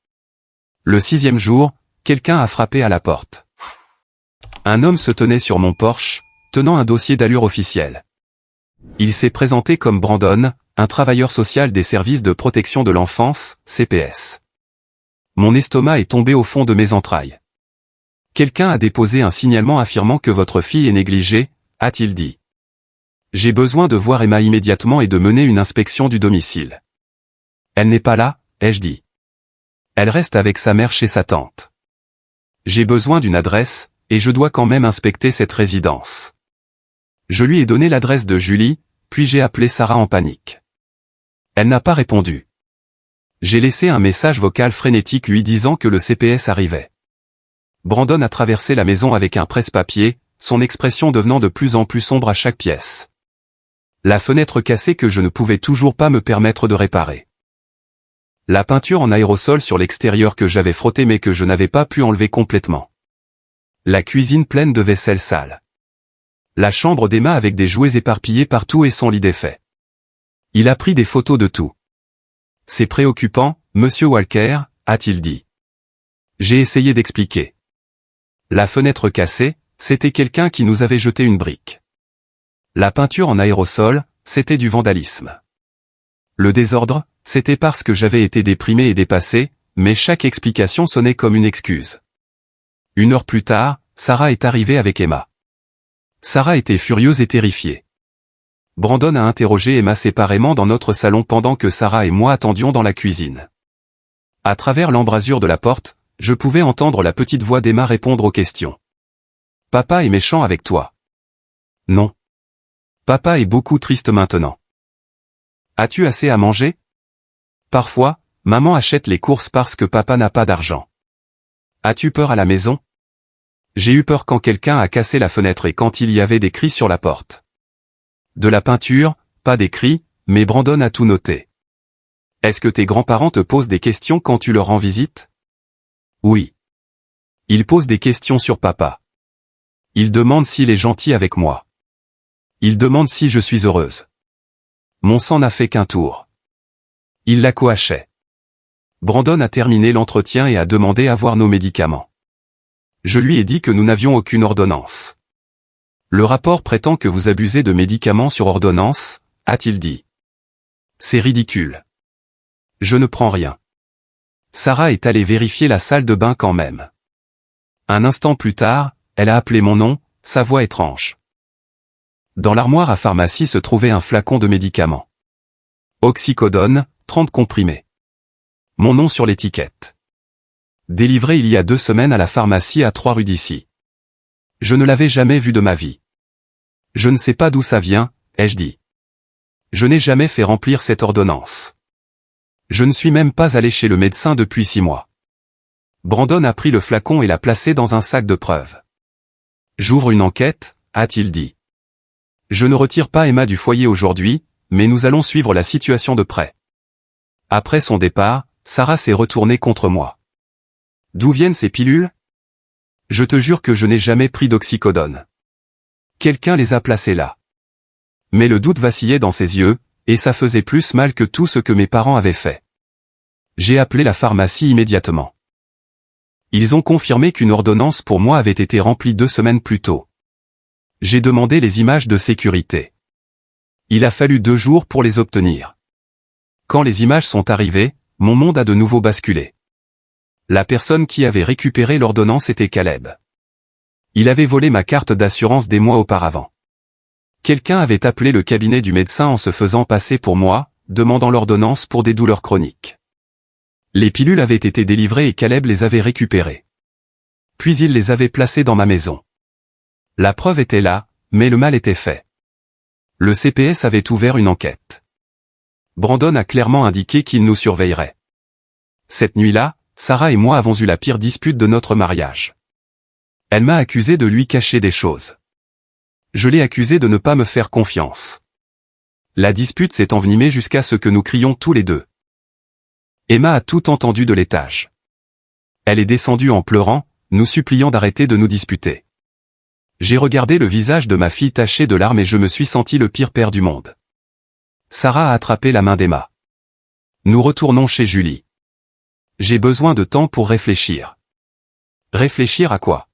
Le 6e jour, quelqu'un a frappé à la porte. Un homme se tenait sur mon porche, tenant un dossier d'allure officielle. Il s'est présenté comme Brandon, un travailleur social des services de protection de l'enfance, CPS. Mon estomac est tombé au fond de mes entrailles. Quelqu'un a déposé un signalement affirmant que votre fille est négligée, a-t-il dit. J'ai besoin de voir Emma immédiatement et de mener une inspection du domicile. Elle n'est pas là, ai-je dit. Elle reste avec sa mère chez sa tante. J'ai besoin d'une adresse, et je dois quand même inspecter cette résidence. Je lui ai donné l'adresse de Julie, puis j'ai appelé Sarah en panique. Elle n'a pas répondu. J'ai laissé un message vocal frénétique lui disant que le CPS arrivait. Brandon a traversé la maison avec un presse-papier, son expression devenant de plus en plus sombre à chaque pièce. La fenêtre cassée que je ne pouvais toujours pas me permettre de réparer. La peinture en aérosol sur l'extérieur que j'avais frottée mais que je n'avais pas pu enlever complètement. La cuisine pleine de vaisselle sale. La chambre d'Emma avec des jouets éparpillés partout et son lit défait. Il a pris des photos de tout. C'est préoccupant, monsieur Walker, a-t-il dit. J'ai essayé d'expliquer. La fenêtre cassée, c'était quelqu'un qui nous avait jeté une brique. La peinture en aérosol, c'était du vandalisme. Le désordre, c'était parce que j'avais été déprimé et dépassé, mais chaque explication sonnait comme une excuse. 1 heure plus tard, Sarah est arrivée avec Emma. Sarah était furieuse et terrifiée. Brandon a interrogé Emma séparément dans notre salon pendant que Sarah et moi attendions dans la cuisine. À travers l'embrasure de la porte, je pouvais entendre la petite voix d'Emma répondre aux questions. Papa est méchant avec toi. Non. Papa est beaucoup triste maintenant. As-tu assez à manger? Parfois, maman achète les courses parce que papa n'a pas d'argent. As-tu peur à la maison? J'ai eu peur quand quelqu'un a cassé la fenêtre et quand il y avait des cris sur la porte. De la peinture, pas des cris, mais Brandon a tout noté. Est-ce que tes grands-parents te posent des questions quand tu leur rends visite? Oui. Ils posent des questions sur papa. Ils demandent s'il est gentil avec moi. Ils demandent si je suis heureuse. Mon sang n'a fait qu'un tour. Il la coachait. Brandon a terminé l'entretien et a demandé à voir nos médicaments. Je lui ai dit que nous n'avions aucune ordonnance. Le rapport prétend que vous abusez de médicaments sur ordonnance, a-t-il dit. C'est ridicule. Je ne prends rien. Sarah est allée vérifier la salle de bain quand même. Un instant plus tard, elle a appelé mon nom, sa voix étrange. Dans l'armoire à pharmacie se trouvait un flacon de médicaments. Oxycodone, 30 comprimés. Mon nom sur l'étiquette. Délivré il y a 2 semaines à la pharmacie à 3 rue d'ici. Je ne l'avais jamais vu de ma vie. Je ne sais pas d'où ça vient, ai-je dit. Je n'ai jamais fait remplir cette ordonnance. Je ne suis même pas allé chez le médecin depuis 6 mois. Brandon a pris le flacon et l'a placé dans un sac de preuves. J'ouvre une enquête, a-t-il dit. Je ne retire pas Emma du foyer aujourd'hui, mais nous allons suivre la situation de près. Après son départ, Sarah s'est retournée contre moi. D'où viennent ces pilules? Je te jure que je n'ai jamais pris d'oxycodone. Quelqu'un les a placées là. Mais le doute vacillait dans ses yeux, et ça faisait plus mal que tout ce que mes parents avaient fait. J'ai appelé la pharmacie immédiatement. Ils ont confirmé qu'une ordonnance pour moi avait été remplie 2 semaines plus tôt. J'ai demandé les images de sécurité. Il a fallu 2 jours pour les obtenir. Quand les images sont arrivées, mon monde a de nouveau basculé. La personne qui avait récupéré l'ordonnance était Caleb. Il avait volé ma carte d'assurance des mois auparavant. Quelqu'un avait appelé le cabinet du médecin en se faisant passer pour moi, demandant l'ordonnance pour des douleurs chroniques. Les pilules avaient été délivrées et Caleb les avait récupérées. Puis il les avait placées dans ma maison. La preuve était là, mais le mal était fait. Le CPS avait ouvert une enquête. Brandon a clairement indiqué qu'il nous surveillerait. Cette nuit-là, Sarah et moi avons eu la pire dispute de notre mariage. Elle m'a accusé de lui cacher des choses. Je l'ai accusé de ne pas me faire confiance. La dispute s'est envenimée jusqu'à ce que nous crions tous les deux. Emma a tout entendu de l'étage. Elle est descendue en pleurant, nous suppliant d'arrêter de nous disputer. J'ai regardé le visage de ma fille taché de larmes et je me suis senti le pire père du monde. Sarah a attrapé la main d'Emma. Nous retournons chez Julie. J'ai besoin de temps pour réfléchir. Réfléchir à quoi?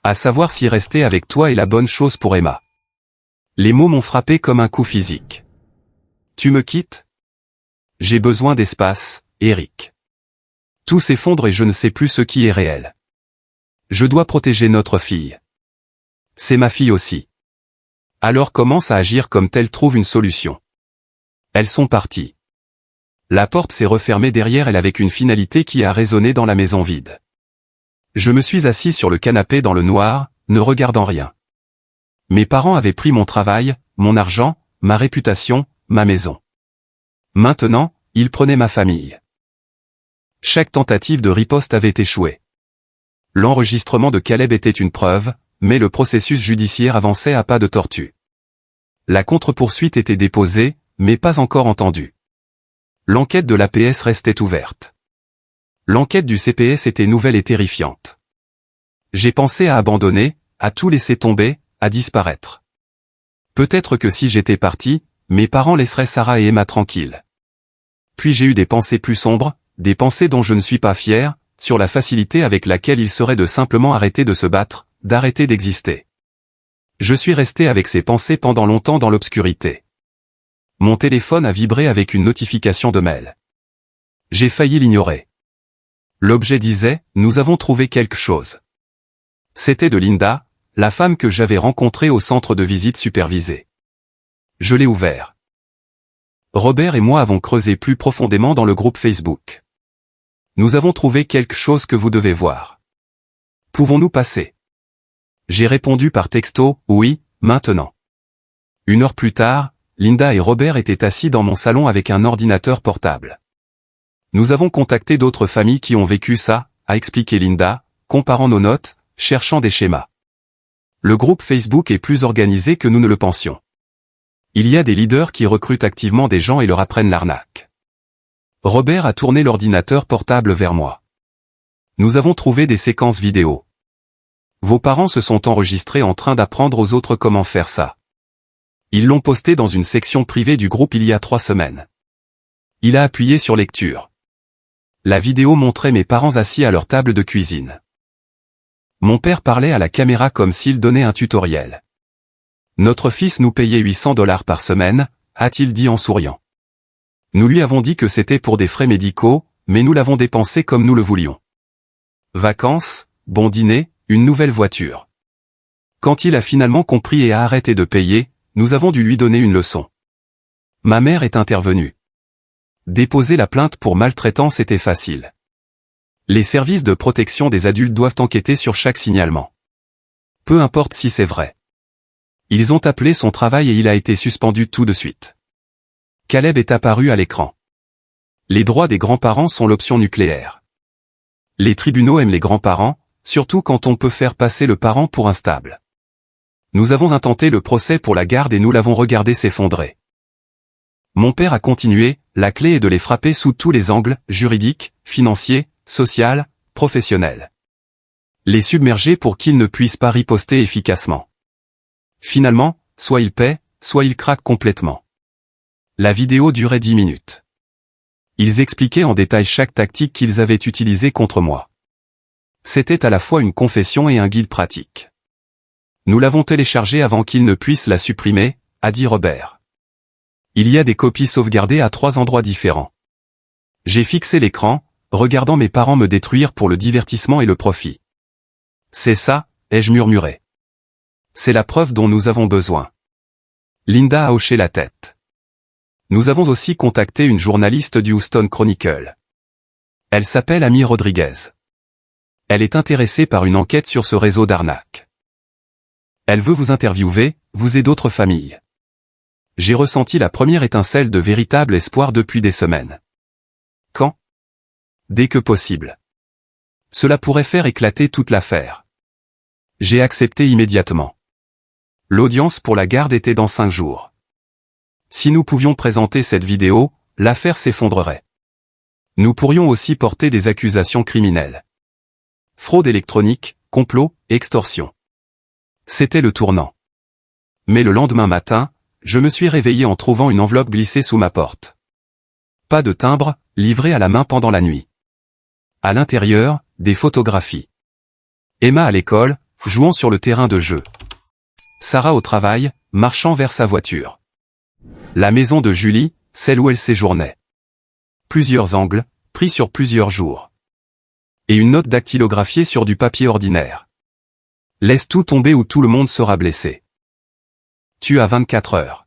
À savoir si rester avec toi est la bonne chose pour Emma. Les mots m'ont frappé comme un coup physique. Tu me quittes? J'ai besoin d'espace, Eric. Tout s'effondre et je ne sais plus ce qui est réel. Je dois protéger notre fille. C'est ma fille aussi. Alors commence à agir comme telle, trouve une solution. Elles sont parties. La porte s'est refermée derrière elle avec une finalité qui a résonné dans la maison vide. Je me suis assis sur le canapé dans le noir, ne regardant rien. Mes parents avaient pris mon travail, mon argent, ma réputation, ma maison. Maintenant, ils prenaient ma famille. Chaque tentative de riposte avait échoué. L'enregistrement de Caleb était une preuve, mais le processus judiciaire avançait à pas de tortue. La contre-poursuite était déposée, mais pas encore entendue. L'enquête de l'APS restait ouverte. L'enquête du CPS était nouvelle et terrifiante. J'ai pensé à abandonner, à tout laisser tomber, à disparaître. Peut-être que si j'étais parti, mes parents laisseraient Sarah et Emma tranquilles. Puis j'ai eu des pensées plus sombres, des pensées dont je ne suis pas fier, sur la facilité avec laquelle il serait de simplement arrêter de se battre, d'arrêter d'exister. Je suis resté avec ces pensées pendant longtemps dans l'obscurité. Mon téléphone a vibré avec une notification de mail. J'ai failli l'ignorer. L'objet disait « Nous avons trouvé quelque chose ». C'était de Linda, la femme que j'avais rencontrée au centre de visite supervisé. Je l'ai ouvert. Robert et moi avons creusé plus profondément dans le groupe Facebook. Nous avons trouvé quelque chose que vous devez voir. Pouvons-nous passer? J'ai répondu par texto « Oui, maintenant ». 1 heure plus tard, Linda et Robert étaient assis dans mon salon avec un ordinateur portable. Nous avons contacté d'autres familles qui ont vécu ça, a expliqué Linda, comparant nos notes, cherchant des schémas. Le groupe Facebook est plus organisé que nous ne le pensions. Il y a des leaders qui recrutent activement des gens et leur apprennent l'arnaque. Robert a tourné l'ordinateur portable vers moi. Nous avons trouvé des séquences vidéo. Vos parents se sont enregistrés en train d'apprendre aux autres comment faire ça. Ils l'ont posté dans une section privée du groupe il y a 3 semaines. Il a appuyé sur lecture. La vidéo montrait mes parents assis à leur table de cuisine. Mon père parlait à la caméra comme s'il donnait un tutoriel. Notre fils nous payait $800 par semaine, a-t-il dit en souriant. Nous lui avons dit que c'était pour des frais médicaux, mais nous l'avons dépensé comme nous le voulions. Vacances, bon dîner, une nouvelle voiture. Quand il a finalement compris et a arrêté de payer, nous avons dû lui donner une leçon. Ma mère est intervenue. Déposer la plainte pour maltraitance était facile. Les services de protection des adultes doivent enquêter sur chaque signalement. Peu importe si c'est vrai. Ils ont appelé son travail et il a été suspendu tout de suite. Caleb est apparu à l'écran. Les droits des grands-parents sont l'option nucléaire. Les tribunaux aiment les grands-parents, surtout quand on peut faire passer le parent pour instable. Nous avons intenté le procès pour la garde et nous l'avons regardé s'effondrer. Mon père a continué, la clé est de les frapper sous tous les angles, juridiques, financiers, social, professionnels. Les submerger pour qu'ils ne puissent pas riposter efficacement. Finalement, soit ils paient, soit ils craquent complètement. La vidéo durait 10 minutes. Ils expliquaient en détail chaque tactique qu'ils avaient utilisée contre moi. C'était à la fois une confession et un guide pratique. Nous l'avons téléchargée avant qu'ils ne puissent la supprimer, a dit Robert. Il y a des copies sauvegardées à 3 endroits différents. J'ai fixé l'écran, regardant mes parents me détruire pour le divertissement et le profit. C'est ça, ai-je murmuré. C'est la preuve dont nous avons besoin. Linda a hoché la tête. Nous avons aussi contacté une journaliste du Houston Chronicle. Elle s'appelle Amy Rodriguez. Elle est intéressée par une enquête sur ce réseau d'arnaques. Elle veut vous interviewer, vous et d'autres familles. J'ai ressenti la première étincelle de véritable espoir depuis des semaines. Quand? Dès que possible. Cela pourrait faire éclater toute l'affaire. J'ai accepté immédiatement. L'audience pour la garde était dans 5 jours. Si nous pouvions présenter cette vidéo, l'affaire s'effondrerait. Nous pourrions aussi porter des accusations criminelles. Fraude électronique, complot, extorsion. C'était le tournant. Mais le lendemain matin, je me suis réveillé en trouvant une enveloppe glissée sous ma porte. Pas de timbre, livré à la main pendant la nuit. À l'intérieur, des photographies. Emma à l'école, jouant sur le terrain de jeu. Sarah au travail, marchant vers sa voiture. La maison de Julie, celle où elle séjournait. Plusieurs angles, pris sur plusieurs jours. Et une note dactylographiée sur du papier ordinaire. Laisse tout tomber ou tout le monde sera blessé. Tu as 24 heures.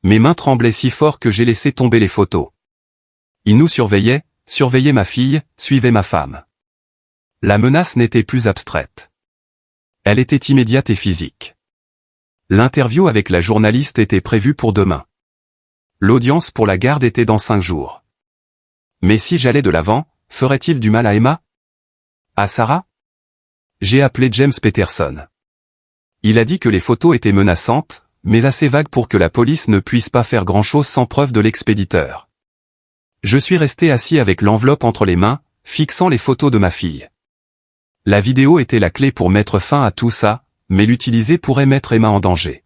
Mes mains tremblaient si fort que j'ai laissé tomber les photos. Ils nous surveillaient, surveillaient ma fille, suivaient ma femme. La menace n'était plus abstraite. Elle était immédiate et physique. L'interview avec la journaliste était prévue pour demain. L'audience pour la garde était dans 5 jours. Mais si j'allais de l'avant, ferait-il du mal à Emma? À Sarah? J'ai appelé James Peterson. Il a dit que les photos étaient menaçantes, mais assez vagues pour que la police ne puisse pas faire grand-chose sans preuve de l'expéditeur. Je suis resté assis avec l'enveloppe entre les mains, fixant les photos de ma fille. La vidéo était la clé pour mettre fin à tout ça, mais l'utiliser pourrait mettre Emma en danger.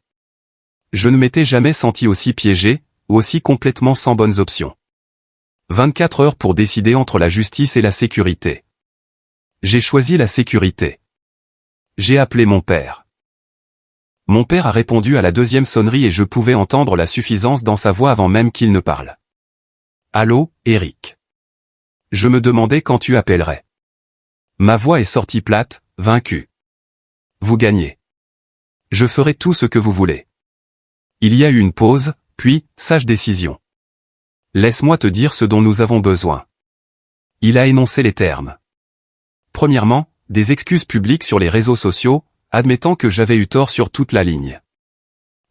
Je ne m'étais jamais senti aussi piégé, ou aussi complètement sans bonnes options. 24 heures pour décider entre la justice et la sécurité. J'ai choisi la sécurité. J'ai appelé mon père. Mon père a répondu à la deuxième sonnerie et je pouvais entendre la suffisance dans sa voix avant même qu'il ne parle. Allô, Eric. Je me demandais quand tu appellerais. Ma voix est sortie plate, vaincue. Vous gagnez. Je ferai tout ce que vous voulez. Il y a eu une pause, puis, sage décision. Laisse-moi te dire ce dont nous avons besoin. Il a énoncé les termes. Premièrement, des excuses publiques sur les réseaux sociaux, admettant que j'avais eu tort sur toute la ligne.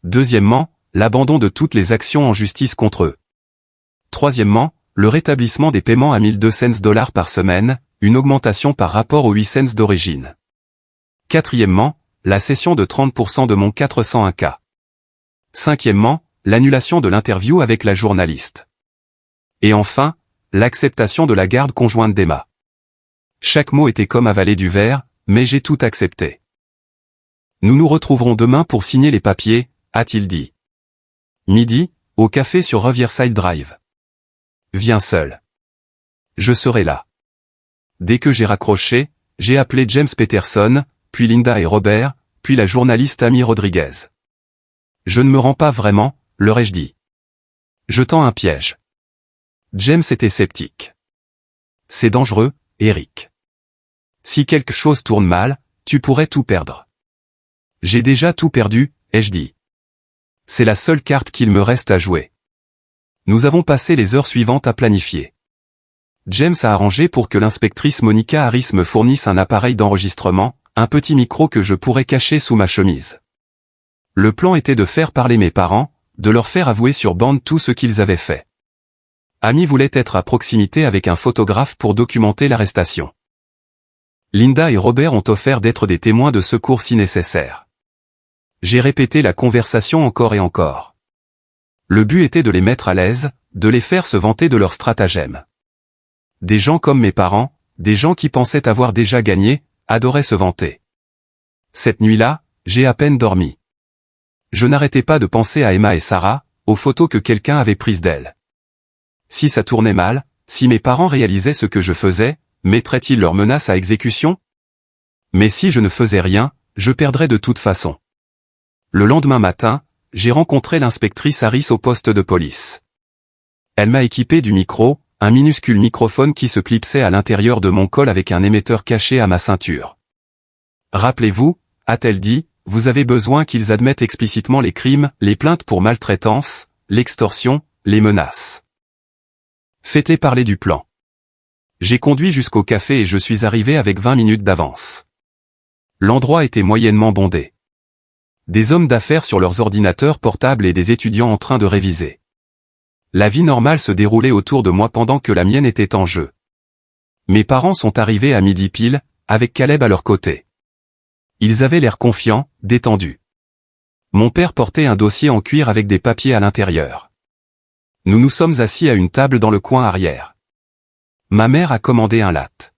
Deuxièmement, l'abandon de toutes les actions en justice contre eux. Troisièmement, le rétablissement des paiements à 1200 $ par semaine, une augmentation par rapport aux 8 cents d'origine. Quatrièmement, la cession de 30% de mon 401K. Cinquièmement, l'annulation de l'interview avec la journaliste. Et enfin, l'acceptation de la garde conjointe d'Emma. Chaque mot était comme avaler du verre, mais j'ai tout accepté. Nous nous retrouverons demain pour signer les papiers, a-t-il dit. Midi, au café sur Riverside Drive. Viens seul. Je serai là. Dès que j'ai raccroché, j'ai appelé James Peterson, puis Linda et Robert, puis la journaliste Amy Rodriguez. Je ne me rends pas vraiment, leur ai-je dit. Je tends un piège. James était sceptique. C'est dangereux, Eric. Si quelque chose tourne mal, tu pourrais tout perdre. J'ai déjà tout perdu, ai-je dit. C'est la seule carte qu'il me reste à jouer. Nous avons passé les heures suivantes à planifier. James a arrangé pour que l'inspectrice Monica Harris me fournisse un appareil d'enregistrement, un petit micro que je pourrais cacher sous ma chemise. Le plan était de faire parler mes parents, de leur faire avouer sur bande tout ce qu'ils avaient fait. Amy voulait être à proximité avec un photographe pour documenter l'arrestation. Linda et Robert ont offert d'être des témoins de secours si nécessaire. J'ai répété la conversation encore et encore. Le but était de les mettre à l'aise, de les faire se vanter de leur stratagème. Des gens comme mes parents, des gens qui pensaient avoir déjà gagné, adoraient se vanter. Cette nuit-là, j'ai à peine dormi. Je n'arrêtais pas de penser à Emma et Sarah, aux photos que quelqu'un avait prises d'elles. Si ça tournait mal, si mes parents réalisaient ce que je faisais, mettraient-ils leurs menaces à exécution? Mais si je ne faisais rien, je perdrais de toute façon. Le lendemain matin, j'ai rencontré l'inspectrice Harris au poste de police. Elle m'a équipé du micro, un minuscule microphone qui se clipsait à l'intérieur de mon col avec un émetteur caché à ma ceinture. Rappelez-vous, a-t-elle dit, vous avez besoin qu'ils admettent explicitement les crimes, les plaintes pour maltraitance, l'extorsion, les menaces. Faites-les parler du plan. J'ai conduit jusqu'au café et je suis arrivé avec 20 minutes d'avance. L'endroit était moyennement bondé. Des hommes d'affaires sur leurs ordinateurs portables et des étudiants en train de réviser. La vie normale se déroulait autour de moi pendant que la mienne était en jeu. Mes parents sont arrivés à midi pile, avec Caleb à leur côté. Ils avaient l'air confiants, détendus. Mon père portait un dossier en cuir avec des papiers à l'intérieur. Nous nous sommes assis à une table dans le coin arrière. Ma mère a commandé un latte.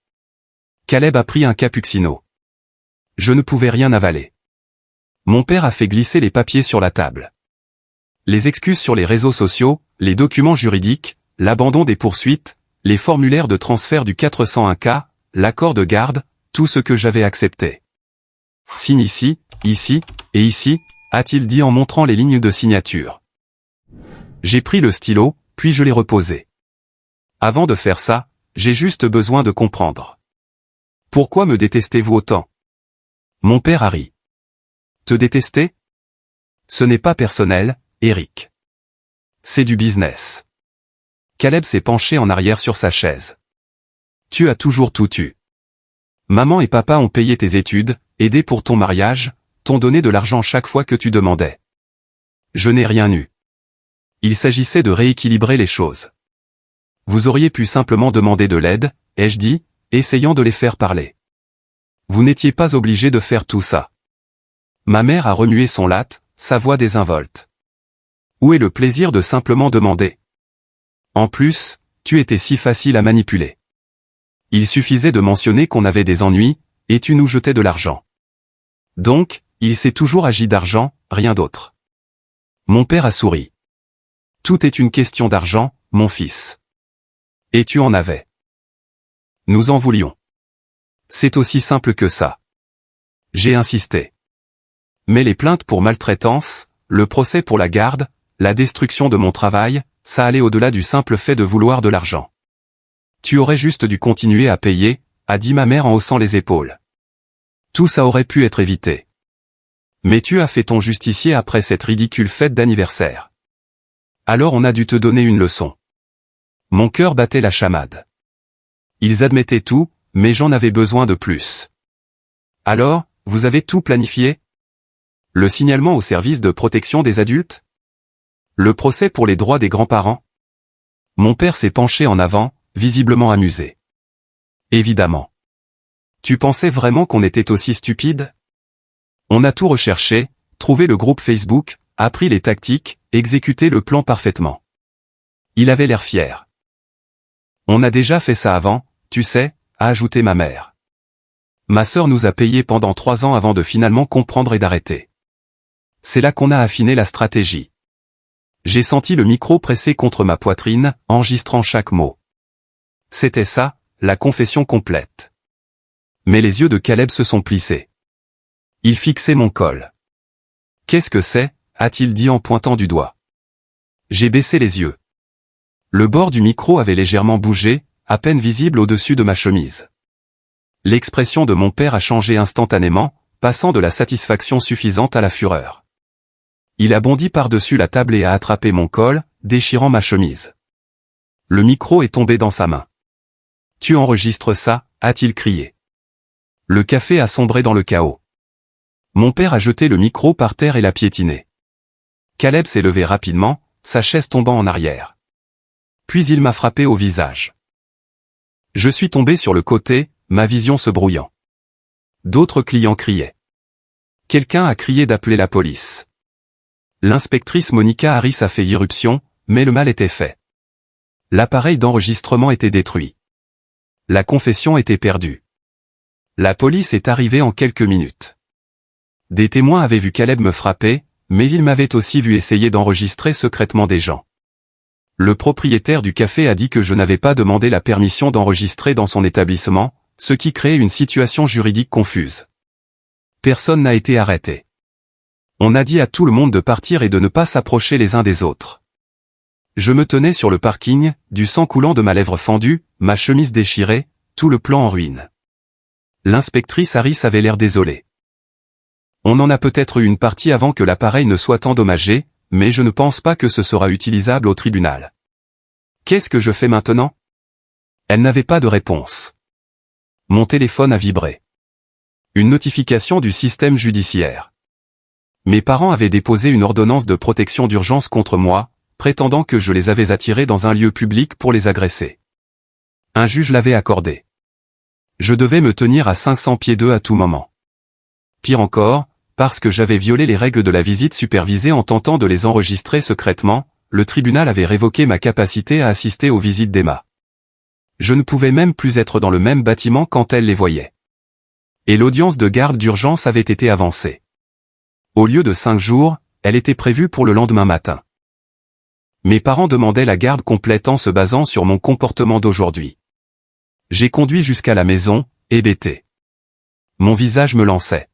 Caleb a pris un cappuccino. Je ne pouvais rien avaler. Mon père a fait glisser les papiers sur la table. Les excuses sur les réseaux sociaux, les documents juridiques, l'abandon des poursuites, les formulaires de transfert du 401K, l'accord de garde, tout ce que j'avais accepté. Signe ici, ici, et ici, a-t-il dit en montrant les lignes de signature. J'ai pris le stylo, puis je l'ai reposé. Avant de faire ça, j'ai juste besoin de comprendre. Pourquoi me détestez-vous autant? Mon père a ri. Te détester? Ce n'est pas personnel, Eric. C'est du business. Caleb s'est penché en arrière sur sa chaise. Tu as toujours tout eu. Maman et papa ont payé tes études, aidé pour ton mariage, t'ont donné de l'argent chaque fois que tu demandais. Je n'ai rien eu. Il s'agissait de rééquilibrer les choses. Vous auriez pu simplement demander de l'aide, ai-je dit, essayant de les faire parler. Vous n'étiez pas obligé de faire tout ça. Ma mère a remué son latte, sa voix désinvolte. Où est le plaisir de simplement demander? En plus, tu étais si facile à manipuler. Il suffisait de mentionner qu'on avait des ennuis, et tu nous jetais de l'argent. Donc, il s'est toujours agi d'argent, rien d'autre. Mon père a souri. Tout est une question d'argent, mon fils. Et tu en avais. Nous en voulions. C'est aussi simple que ça. J'ai insisté. Mais les plaintes pour maltraitance, le procès pour la garde, la destruction de mon travail, ça allait au-delà du simple fait de vouloir de l'argent. Tu aurais juste dû continuer à payer, a dit ma mère en haussant les épaules. Tout ça aurait pu être évité. Mais tu as fait ton justicier après cette ridicule fête d'anniversaire. Alors on a dû te donner une leçon. Mon cœur battait la chamade. Ils admettaient tout, mais j'en avais besoin de plus. Alors, vous avez tout planifié? Le signalement au service de protection des adultes? Le procès pour les droits des grands-parents? Mon père s'est penché en avant, visiblement amusé. Évidemment. Tu pensais vraiment qu'on était aussi stupide? On a tout recherché, trouvé le groupe Facebook, appris les tactiques, exécuté le plan parfaitement. Il avait l'air fier. On a déjà fait ça avant, tu sais, a ajouté ma mère. Ma sœur nous a payé pendant 3 ans avant de finalement comprendre et d'arrêter. C'est là qu'on a affiné la stratégie. J'ai senti le micro pressé contre ma poitrine, enregistrant chaque mot. C'était ça, la confession complète. Mais les yeux de Caleb se sont plissés. Il fixait mon col. Qu'est-ce que c'est, a-t-il dit en pointant du doigt. J'ai baissé les yeux. Le bord du micro avait légèrement bougé, à peine visible au-dessus de ma chemise. L'expression de mon père a changé instantanément, passant de la satisfaction suffisante à la fureur. Il a bondi par-dessus la table et a attrapé mon col, déchirant ma chemise. Le micro est tombé dans sa main. « Tu enregistres ça ?» a-t-il crié. Le café a sombré dans le chaos. Mon père a jeté le micro par terre et l'a piétiné. Caleb s'est levé rapidement, sa chaise tombant en arrière. Puis il m'a frappé au visage. Je suis tombé sur le côté, ma vision se brouillant. D'autres clients criaient. Quelqu'un a crié d'appeler la police. L'inspectrice Monica Harris a fait irruption, mais le mal était fait. L'appareil d'enregistrement était détruit. La confession était perdue. La police est arrivée en quelques minutes. Des témoins avaient vu Caleb me frapper, mais ils m'avaient aussi vu essayer d'enregistrer secrètement des gens. Le propriétaire du café a dit que je n'avais pas demandé la permission d'enregistrer dans son établissement, ce qui créait une situation juridique confuse. Personne n'a été arrêté. On a dit à tout le monde de partir et de ne pas s'approcher les uns des autres. Je me tenais sur le parking, du sang coulant de ma lèvre fendue, ma chemise déchirée, tout le plan en ruine. L'inspectrice Harris avait l'air désolée. On en a peut-être eu une partie avant que l'appareil ne soit endommagé, mais je ne pense pas que ce sera utilisable au tribunal. Qu'est-ce que je fais maintenant? Elle n'avait pas de réponse. Mon téléphone a vibré. Une notification du système judiciaire. Mes parents avaient déposé une ordonnance de protection d'urgence contre moi, prétendant que je les avais attirés dans un lieu public pour les agresser. Un juge l'avait accordé. Je devais me tenir à 500 pieds d'eux à tout moment. Pire encore, parce que j'avais violé les règles de la visite supervisée en tentant de les enregistrer secrètement, le tribunal avait révoqué ma capacité à assister aux visites d'Emma. Je ne pouvais même plus être dans le même bâtiment quand elle les voyait. Et l'audience de garde d'urgence avait été avancée. Au lieu de 5 jours, elle était prévue pour le lendemain matin. Mes parents demandaient la garde complète en se basant sur mon comportement d'aujourd'hui. J'ai conduit jusqu'à la maison, hébété. Mon visage me lançait.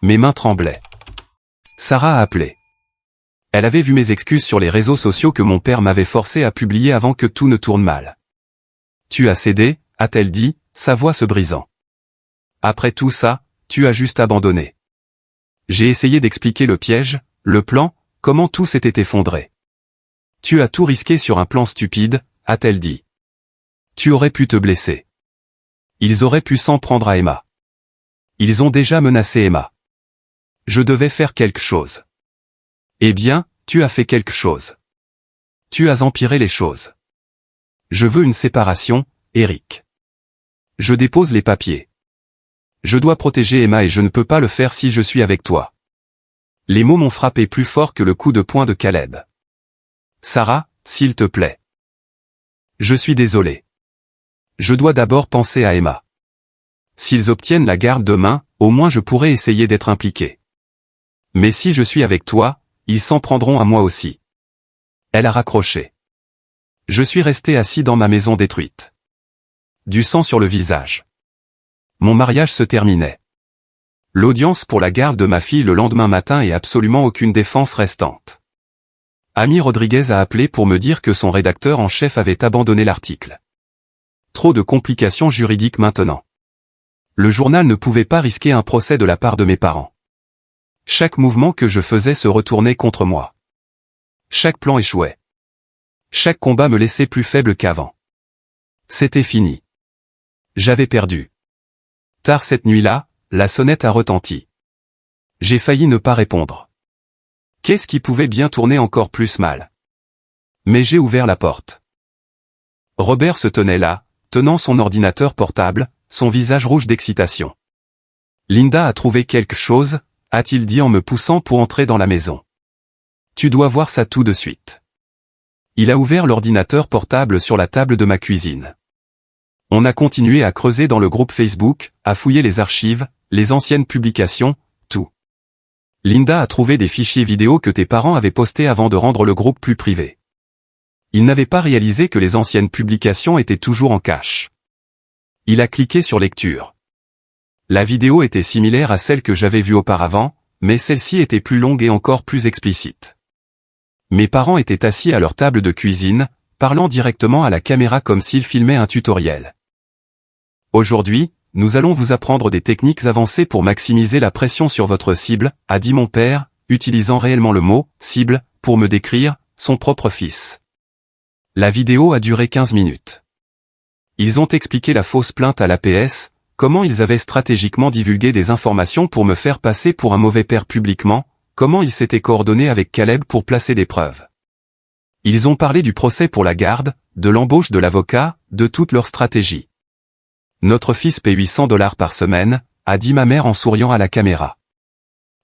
Mes mains tremblaient. Sarah a appelé. Elle avait vu mes excuses sur les réseaux sociaux que mon père m'avait forcé à publier avant que tout ne tourne mal. Tu as cédé, a-t-elle dit, sa voix se brisant. Après tout ça, tu as juste abandonné. J'ai essayé d'expliquer le piège, le plan, comment tout s'était effondré. Tu as tout risqué sur un plan stupide, a-t-elle dit. Tu aurais pu te blesser. Ils auraient pu s'en prendre à Emma. Ils ont déjà menacé Emma. Je devais faire quelque chose. Eh bien, tu as fait quelque chose. Tu as empiré les choses. Je veux une séparation, Eric. Je dépose les papiers. Je dois protéger Emma et je ne peux pas le faire si je suis avec toi. Les mots m'ont frappé plus fort que le coup de poing de Caleb. Sarah, s'il te plaît. Je suis désolé. Je dois d'abord penser à Emma. S'ils obtiennent la garde demain, au moins je pourrai essayer d'être impliqué. Mais si je suis avec toi, ils s'en prendront à moi aussi. Elle a raccroché. Je suis resté assis dans ma maison détruite. Du sang sur le visage. Mon mariage se terminait. L'audience pour la garde de ma fille le lendemain matin et absolument aucune défense restante. Amy Rodriguez a appelé pour me dire que son rédacteur en chef avait abandonné l'article. Trop de complications juridiques maintenant. Le journal ne pouvait pas risquer un procès de la part de mes parents. Chaque mouvement que je faisais se retournait contre moi. Chaque plan échouait. Chaque combat me laissait plus faible qu'avant. C'était fini. J'avais perdu. Tard cette nuit-là, la sonnette a retenti. J'ai failli ne pas répondre. Qu'est-ce qui pouvait bien tourner encore plus mal? Mais j'ai ouvert la porte. Robert se tenait là, tenant son ordinateur portable, son visage rouge d'excitation. Linda a trouvé quelque chose, a-t-il dit en me poussant pour entrer dans la maison. Tu dois voir ça tout de suite. Il a ouvert l'ordinateur portable sur la table de ma cuisine. On a continué à creuser dans le groupe Facebook, à fouiller les archives, les anciennes publications, tout. Linda a trouvé des fichiers vidéo que tes parents avaient postés avant de rendre le groupe plus privé. Il n'avait pas réalisé que les anciennes publications étaient toujours en cache. Il a cliqué sur lecture. La vidéo était similaire à celle que j'avais vue auparavant, mais celle-ci était plus longue et encore plus explicite. Mes parents étaient assis à leur table de cuisine, parlant directement à la caméra comme s'ils filmaient un tutoriel. Aujourd'hui, nous allons vous apprendre des techniques avancées pour maximiser la pression sur votre cible, a dit mon père, utilisant réellement le mot « cible » pour me décrire son propre fils. La vidéo a duré 15 minutes. Ils ont expliqué la fausse plainte à l'APS, comment ils avaient stratégiquement divulgué des informations pour me faire passer pour un mauvais père publiquement, comment ils s'étaient coordonnés avec Caleb pour placer des preuves. Ils ont parlé du procès pour la garde, de l'embauche de l'avocat, de toute leur stratégie. Notre fils paie $800 par semaine, a dit ma mère en souriant à la caméra.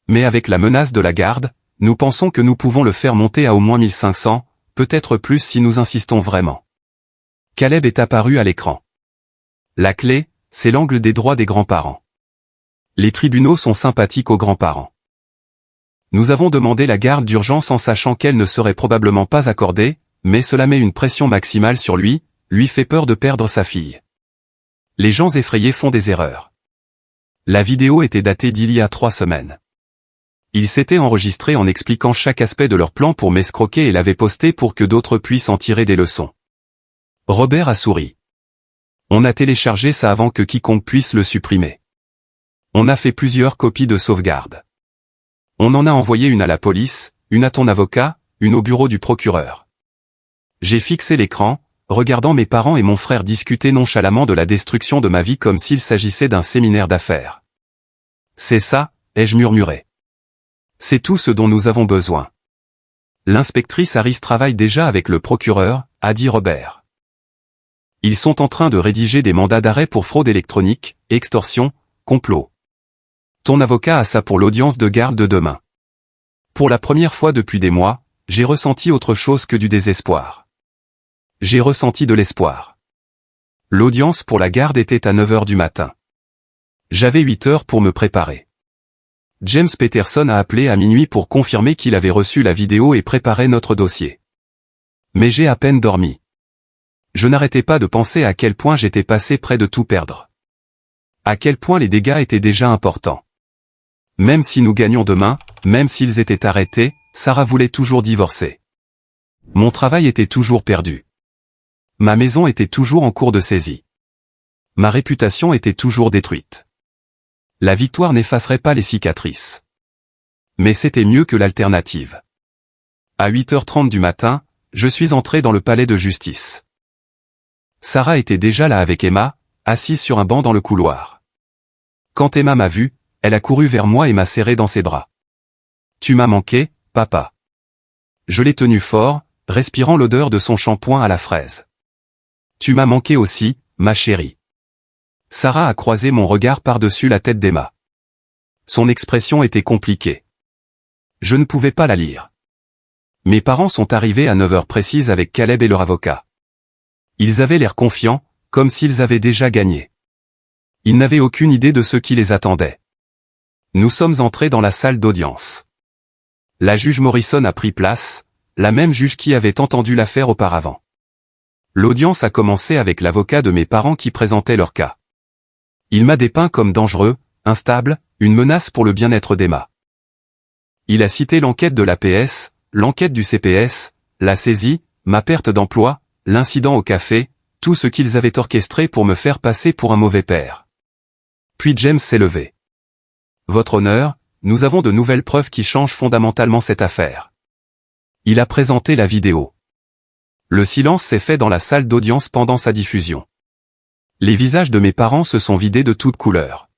Mais avec la menace de la garde, nous pensons que nous pouvons le faire monter à au moins 1500, peut-être plus si nous insistons vraiment. Caleb est apparu à l'écran. La clé, c'est l'angle des droits des grands-parents. Les tribunaux sont sympathiques aux grands-parents. Nous avons demandé la garde d'urgence en sachant qu'elle ne serait probablement pas accordée, mais cela met une pression maximale sur lui fait peur de perdre sa fille. Les gens effrayés font des erreurs. La vidéo était datée d'il y a 3 semaines. Ils s'étaient enregistrés en expliquant chaque aspect de leur plan pour m'escroquer et l'avaient posté pour que d'autres puissent en tirer des leçons. Robert a souri. On a téléchargé ça avant que quiconque puisse le supprimer. On a fait plusieurs copies de sauvegarde. On en a envoyé une à la police, une à ton avocat, une au bureau du procureur. J'ai fixé l'écran, regardant mes parents et mon frère discuter nonchalamment de la destruction de ma vie comme s'il s'agissait d'un séminaire d'affaires. C'est ça, ai-je murmuré. C'est tout ce dont nous avons besoin. L'inspectrice Harris travaille déjà avec le procureur, a dit Robert. Ils sont en train de rédiger des mandats d'arrêt pour fraude électronique, extorsion, complot. Ton avocat a ça pour l'audience de garde de demain. Pour la première fois depuis des mois, j'ai ressenti autre chose que du désespoir. J'ai ressenti de l'espoir. L'audience pour la garde était à 9h du matin. J'avais 8 heures pour me préparer. James Peterson a appelé à minuit pour confirmer qu'il avait reçu la vidéo et préparé notre dossier. Mais j'ai à peine dormi. Je n'arrêtais pas de penser à quel point j'étais passé près de tout perdre. À quel point les dégâts étaient déjà importants. Même si nous gagnions demain, même s'ils étaient arrêtés, Sarah voulait toujours divorcer. Mon travail était toujours perdu. Ma maison était toujours en cours de saisie. Ma réputation était toujours détruite. La victoire n'effacerait pas les cicatrices. Mais c'était mieux que l'alternative. À 8h30 du matin, je suis entré dans le palais de justice. Sarah était déjà là avec Emma, assise sur un banc dans le couloir. Quand Emma m'a vu, elle a couru vers moi et m'a serré dans ses bras. « Tu m'as manqué, papa. » Je l'ai tenu fort, respirant l'odeur de son shampoing à la fraise. « Tu m'as manqué aussi, ma chérie. » Sarah a croisé mon regard par-dessus la tête d'Emma. Son expression était compliquée. Je ne pouvais pas la lire. Mes parents sont arrivés à 9h précises avec Caleb et leur avocat. Ils avaient l'air confiants, comme s'ils avaient déjà gagné. Ils n'avaient aucune idée de ce qui les attendait. Nous sommes entrés dans la salle d'audience. La juge Morrison a pris place, la même juge qui avait entendu l'affaire auparavant. L'audience a commencé avec l'avocat de mes parents qui présentait leur cas. Il m'a dépeint comme dangereux, instable, une menace pour le bien-être d'Emma. Il a cité l'enquête de l'APS, l'enquête du CPS, la saisie, ma perte d'emploi, l'incident au café, tout ce qu'ils avaient orchestré pour me faire passer pour un mauvais père. Puis James s'est levé. Votre honneur, nous avons de nouvelles preuves qui changent fondamentalement cette affaire. Il a présenté la vidéo. Le silence s'est fait dans la salle d'audience pendant sa diffusion. Les visages de mes parents se sont vidés de toute couleur.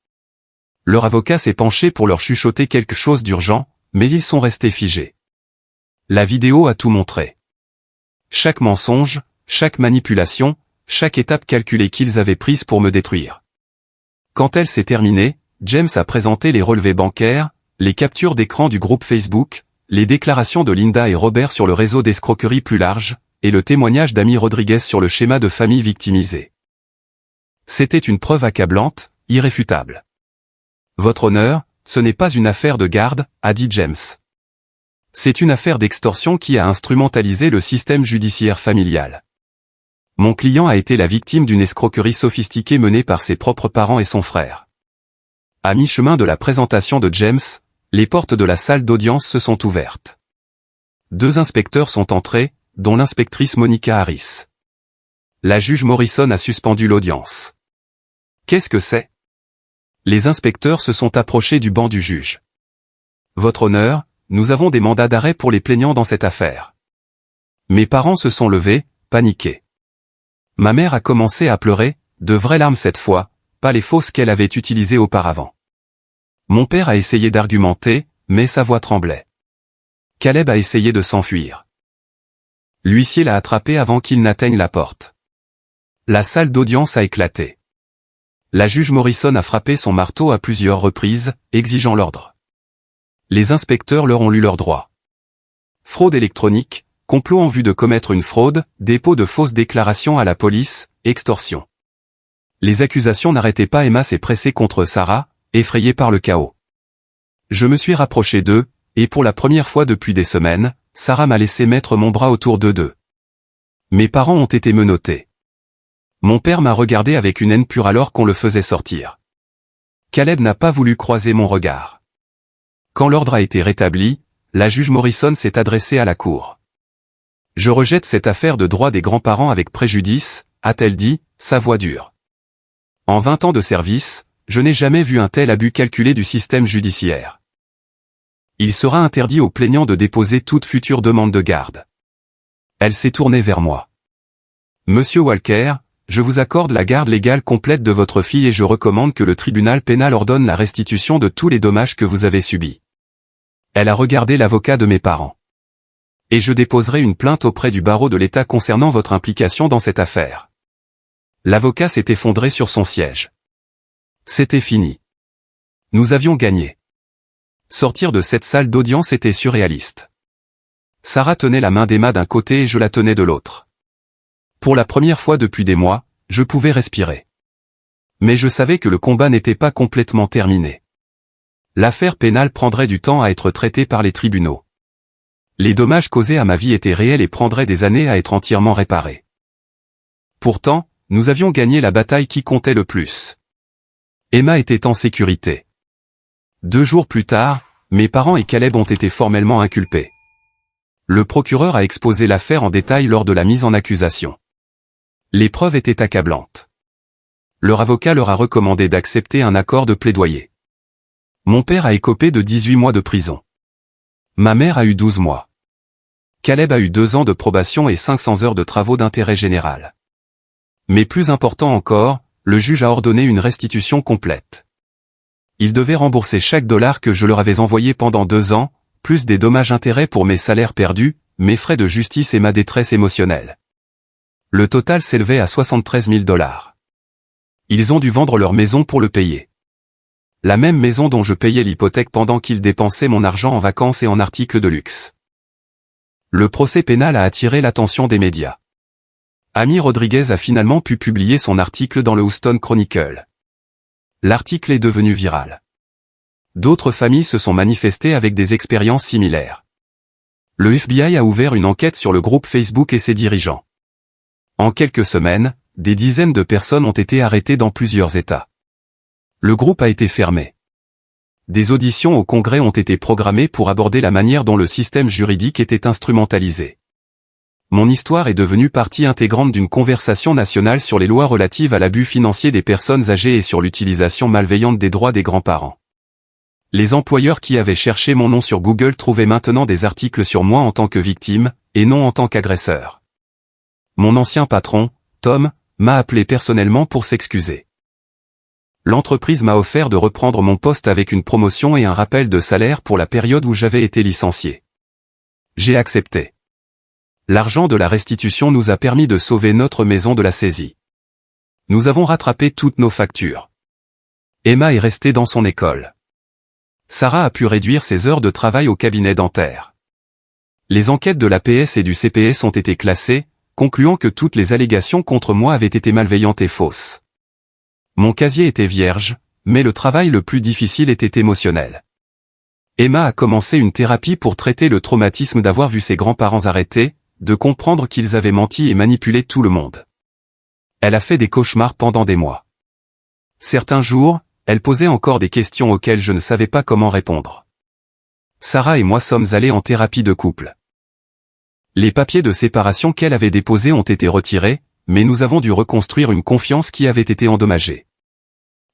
Leur avocat s'est penché pour leur chuchoter quelque chose d'urgent, mais ils sont restés figés. La vidéo a tout montré. Chaque mensonge, chaque manipulation, chaque étape calculée qu'ils avaient prise pour me détruire. Quand elle s'est terminée, James a présenté les relevés bancaires, les captures d'écran du groupe Facebook, les déclarations de Linda et Robert sur le réseau d'escroquerie plus large, et le témoignage d'Amy Rodriguez sur le schéma de famille victimisée. C'était une preuve accablante, irréfutable. Votre honneur, ce n'est pas une affaire de garde, a dit James. C'est une affaire d'extorsion qui a instrumentalisé le système judiciaire familial. Mon client a été la victime d'une escroquerie sophistiquée menée par ses propres parents et son frère. À mi-chemin de la présentation de James, les portes de la salle d'audience se sont ouvertes. 2 inspecteurs sont entrés, dont l'inspectrice Monica Harris. La juge Morrison a suspendu l'audience. Qu'est-ce que c'est? Les inspecteurs se sont approchés du banc du juge. Votre honneur, nous avons des mandats d'arrêt pour les plaignants dans cette affaire. Mes parents se sont levés, paniqués. Ma mère a commencé à pleurer, de vraies larmes cette fois, pas les fausses qu'elle avait utilisées auparavant. Mon père a essayé d'argumenter, mais sa voix tremblait. Caleb a essayé de s'enfuir. L'huissier l'a attrapé avant qu'il n'atteigne la porte. La salle d'audience a éclaté. La juge Morrison a frappé son marteau à plusieurs reprises, exigeant l'ordre. Les inspecteurs leur ont lu leurs droits. Fraude électronique, complot en vue de commettre une fraude, dépôt de fausses déclarations à la police, extorsion. Les accusations n'arrêtaient pas. Emma s'est pressée contre Sarah, effrayée par le chaos. Je me suis rapproché d'eux, et pour la première fois depuis des semaines, Sarah m'a laissé mettre mon bras autour d'eux deux. Mes parents ont été menottés. Mon père m'a regardé avec une haine pure alors qu'on le faisait sortir. Caleb n'a pas voulu croiser mon regard. Quand l'ordre a été rétabli, la juge Morrison s'est adressée à la cour. Je rejette cette affaire de droit des grands-parents avec préjudice, a-t-elle dit, sa voix dure. En 20 ans de service, je n'ai jamais vu un tel abus calculé du système judiciaire. Il sera interdit aux plaignants de déposer toute future demande de garde. Elle s'est tournée vers moi. Monsieur Walker, je vous accorde la garde légale complète de votre fille et je recommande que le tribunal pénal ordonne la restitution de tous les dommages que vous avez subis. Elle a regardé l'avocat de mes parents. Et je déposerai une plainte auprès du barreau de l'État concernant votre implication dans cette affaire. L'avocat s'est effondré sur son siège. C'était fini. Nous avions gagné. Sortir de cette salle d'audience était surréaliste. Sarah tenait la main d'Emma d'un côté et je la tenais de l'autre. Pour la première fois depuis des mois, je pouvais respirer. Mais je savais que le combat n'était pas complètement terminé. L'affaire pénale prendrait du temps à être traitée par les tribunaux. Les dommages causés à ma vie étaient réels et prendraient des années à être entièrement réparés. Pourtant, nous avions gagné la bataille qui comptait le plus. Emma était en sécurité. 2 jours plus tard, mes parents et Caleb ont été formellement inculpés. Le procureur a exposé l'affaire en détail lors de la mise en accusation. Les preuves étaient accablantes. Leur avocat leur a recommandé d'accepter un accord de plaidoyer. Mon père a écopé de 18 mois de prison. Ma mère a eu 12 mois. Caleb a eu 2 ans de probation et 500 heures de travaux d'intérêt général. Mais plus important encore, le juge a ordonné une restitution complète. Ils devaient rembourser chaque dollar que je leur avais envoyé pendant 2 ans, plus des dommages-intérêts pour mes salaires perdus, mes frais de justice et ma détresse émotionnelle. Le total s'élevait à 73 000 $. Ils ont dû vendre leur maison pour le payer. La même maison dont je payais l'hypothèque pendant qu'ils dépensaient mon argent en vacances et en articles de luxe. Le procès pénal a attiré l'attention des médias. Amy Rodriguez a finalement pu publier son article dans le Houston Chronicle. L'article est devenu viral. D'autres familles se sont manifestées avec des expériences similaires. Le FBI a ouvert une enquête sur le groupe Facebook et ses dirigeants. En quelques semaines, des dizaines de personnes ont été arrêtées dans plusieurs États. Le groupe a été fermé. Des auditions au Congrès ont été programmées pour aborder la manière dont le système juridique était instrumentalisé. Mon histoire est devenue partie intégrante d'une conversation nationale sur les lois relatives à l'abus financier des personnes âgées et sur l'utilisation malveillante des droits des grands-parents. Les employeurs qui avaient cherché mon nom sur Google trouvaient maintenant des articles sur moi en tant que victime, et non en tant qu'agresseur. Mon ancien patron, Tom, m'a appelé personnellement pour s'excuser. L'entreprise m'a offert de reprendre mon poste avec une promotion et un rappel de salaire pour la période où j'avais été licencié. J'ai accepté. L'argent de la restitution nous a permis de sauver notre maison de la saisie. Nous avons rattrapé toutes nos factures. Emma est restée dans son école. Sarah a pu réduire ses heures de travail au cabinet dentaire. Les enquêtes de l'APS et du CPS ont été classées, concluant que toutes les allégations contre moi avaient été malveillantes et fausses. Mon casier était vierge, mais le travail le plus difficile était émotionnel. Emma a commencé une thérapie pour traiter le traumatisme d'avoir vu ses grands-parents arrêtés, de comprendre qu'ils avaient menti et manipulé tout le monde. Elle a fait des cauchemars pendant des mois. Certains jours, elle posait encore des questions auxquelles je ne savais pas comment répondre. Sarah et moi sommes allés en thérapie de couple. Les papiers de séparation qu'elle avait déposés ont été retirés, mais nous avons dû reconstruire une confiance qui avait été endommagée.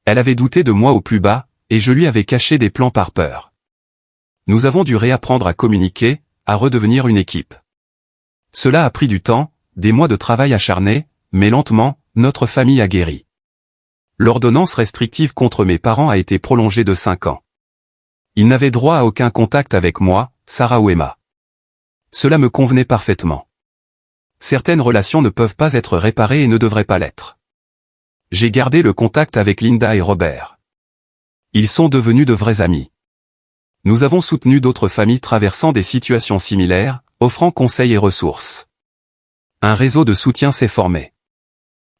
Elle avait douté de moi au plus bas, et je lui avais caché des plans par peur. Nous avons dû réapprendre à communiquer, à redevenir une équipe. Cela a pris du temps, des mois de travail acharné, mais lentement, notre famille a guéri. L'ordonnance restrictive contre mes parents a été prolongée de 5 ans. Ils n'avaient droit à aucun contact avec moi, Sarah ou Emma. Cela me convenait parfaitement. Certaines relations ne peuvent pas être réparées et ne devraient pas l'être. J'ai gardé le contact avec Linda et Robert. Ils sont devenus de vrais amis. Nous avons soutenu d'autres familles traversant des situations similaires, offrant conseils et ressources. Un réseau de soutien s'est formé.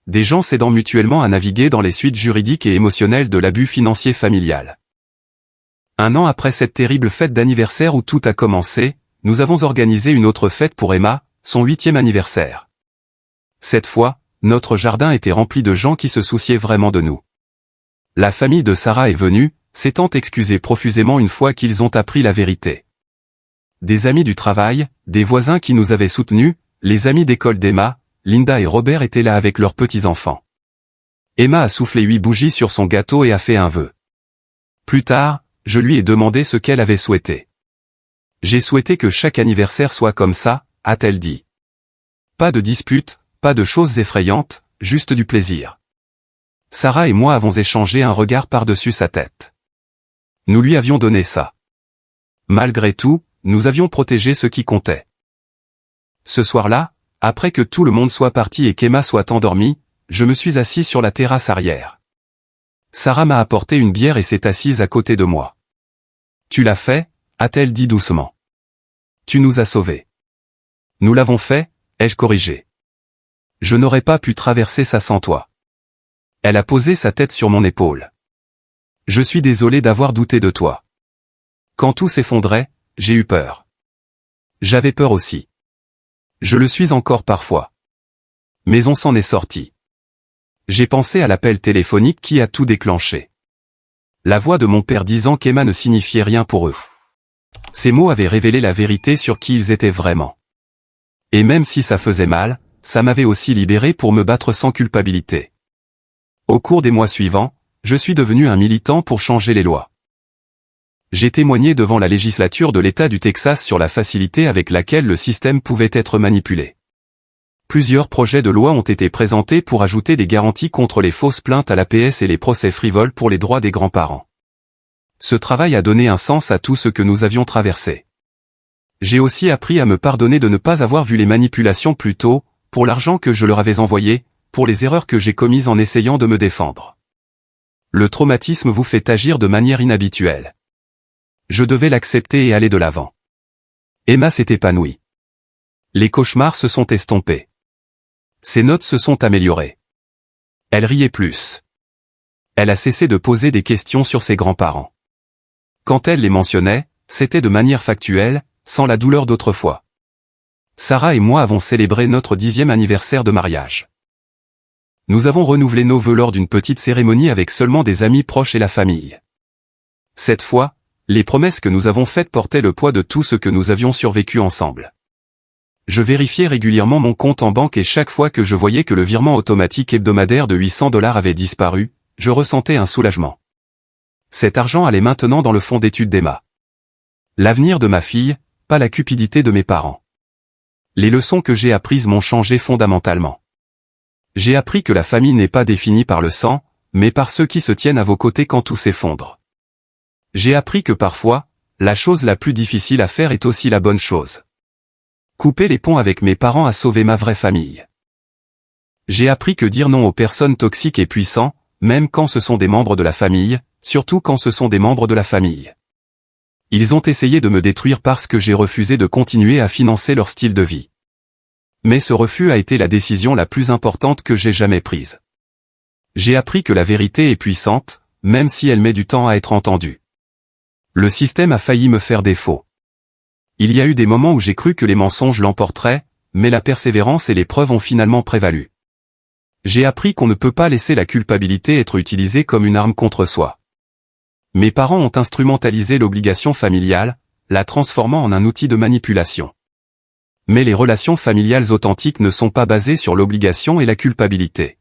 Des gens s'aidant mutuellement à naviguer dans les suites juridiques et émotionnelles de l'abus financier familial. 1 an après cette terrible fête d'anniversaire où tout a commencé, nous avons organisé une autre fête pour Emma, son 8e anniversaire. Cette fois, notre jardin était rempli de gens qui se souciaient vraiment de nous. La famille de Sarah est venue, s'étant excusée profusément une fois qu'ils ont appris la vérité. Des amis du travail, des voisins qui nous avaient soutenus, les amis d'école d'Emma, Linda et Robert étaient là avec leurs petits-enfants. Emma a soufflé 8 bougies sur son gâteau et a fait un vœu. Plus tard, je lui ai demandé ce qu'elle avait souhaité. J'ai souhaité que chaque anniversaire soit comme ça, a-t-elle dit. Pas de disputes, pas de choses effrayantes, juste du plaisir. Sarah et moi avons échangé un regard par-dessus sa tête. Nous lui avions donné ça. Malgré tout, nous avions protégé ce qui comptait. Ce soir-là, après que tout le monde soit parti et qu'Emma soit endormie, je me suis assis sur la terrasse arrière. Sarah m'a apporté une bière et s'est assise à côté de moi. Tu l'as fait, a-t-elle dit doucement. Tu nous as sauvés. Nous l'avons fait, ai-je corrigé. Je n'aurais pas pu traverser ça sans toi. Elle a posé sa tête sur mon épaule. Je suis désolé d'avoir douté de toi. Quand tout s'effondrait, j'ai eu peur. J'avais peur aussi. Je le suis encore parfois. Mais on s'en est sorti. J'ai pensé à l'appel téléphonique qui a tout déclenché. La voix de mon père disant qu'Emma ne signifiait rien pour eux. Ces mots avaient révélé la vérité sur qui ils étaient vraiment. Et même si ça faisait mal, ça m'avait aussi libéré pour me battre sans culpabilité. Au cours des mois suivants, je suis devenu un militant pour changer les lois. J'ai témoigné devant la législature de l'État du Texas sur la facilité avec laquelle le système pouvait être manipulé. Plusieurs projets de loi ont été présentés pour ajouter des garanties contre les fausses plaintes à l'APS et les procès frivoles pour les droits des grands-parents. Ce travail a donné un sens à tout ce que nous avions traversé. J'ai aussi appris à me pardonner de ne pas avoir vu les manipulations plus tôt, pour l'argent que je leur avais envoyé, pour les erreurs que j'ai commises en essayant de me défendre. Le traumatisme vous fait agir de manière inhabituelle. Je devais l'accepter et aller de l'avant. Emma s'est épanouie. Les cauchemars se sont estompés. Ses notes se sont améliorées. Elle riait plus. Elle a cessé de poser des questions sur ses grands-parents. Quand elle les mentionnait, c'était de manière factuelle, sans la douleur d'autrefois. Sarah et moi avons célébré notre 10e anniversaire de mariage. Nous avons renouvelé nos vœux lors d'une petite cérémonie avec seulement des amis proches et la famille. Cette fois, les promesses que nous avons faites portaient le poids de tout ce que nous avions survécu ensemble. Je vérifiais régulièrement mon compte en banque et chaque fois que je voyais que le virement automatique hebdomadaire de $800 avait disparu, je ressentais un soulagement. Cet argent allait maintenant dans le fonds d'études d'Emma. L'avenir de ma fille, pas la cupidité de mes parents. Les leçons que j'ai apprises m'ont changé fondamentalement. J'ai appris que la famille n'est pas définie par le sang, mais par ceux qui se tiennent à vos côtés quand tout s'effondre. J'ai appris que parfois, la chose la plus difficile à faire est aussi la bonne chose. Couper les ponts avec mes parents a sauvé ma vraie famille. J'ai appris que dire non aux personnes toxiques est puissant, même quand ce sont des membres de la famille, surtout quand ce sont des membres de la famille. Ils ont essayé de me détruire parce que j'ai refusé de continuer à financer leur style de vie. Mais ce refus a été la décision la plus importante que j'ai jamais prise. J'ai appris que la vérité est puissante, même si elle met du temps à être entendue. Le système a failli me faire défaut. Il y a eu des moments où j'ai cru que les mensonges l'emporteraient, mais la persévérance et les preuves ont finalement prévalu. J'ai appris qu'on ne peut pas laisser la culpabilité être utilisée comme une arme contre soi. Mes parents ont instrumentalisé l'obligation familiale, la transformant en un outil de manipulation. Mais les relations familiales authentiques ne sont pas basées sur l'obligation et la culpabilité.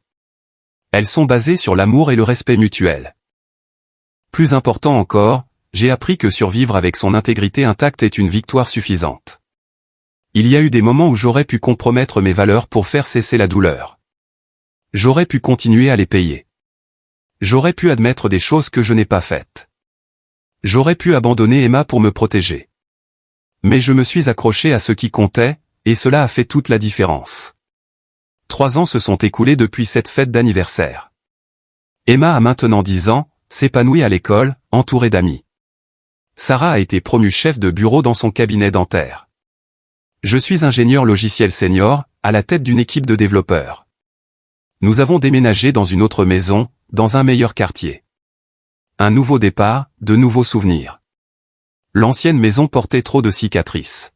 Elles sont basées sur l'amour et le respect mutuel. Plus important encore, j'ai appris que survivre avec son intégrité intacte est une victoire suffisante. Il y a eu des moments où j'aurais pu compromettre mes valeurs pour faire cesser la douleur. J'aurais pu continuer à les payer. J'aurais pu admettre des choses que je n'ai pas faites. J'aurais pu abandonner Emma pour me protéger. Mais je me suis accroché à ce qui comptait, et cela a fait toute la différence. 3 ans se sont écoulés depuis cette fête d'anniversaire. Emma a maintenant 10 ans, s'épanouit à l'école, entourée d'amis. Sarah a été promue chef de bureau dans son cabinet dentaire. Je suis ingénieur logiciel senior, à la tête d'une équipe de développeurs. Nous avons déménagé dans une autre maison, dans un meilleur quartier. Un nouveau départ, de nouveaux souvenirs. L'ancienne maison portait trop de cicatrices.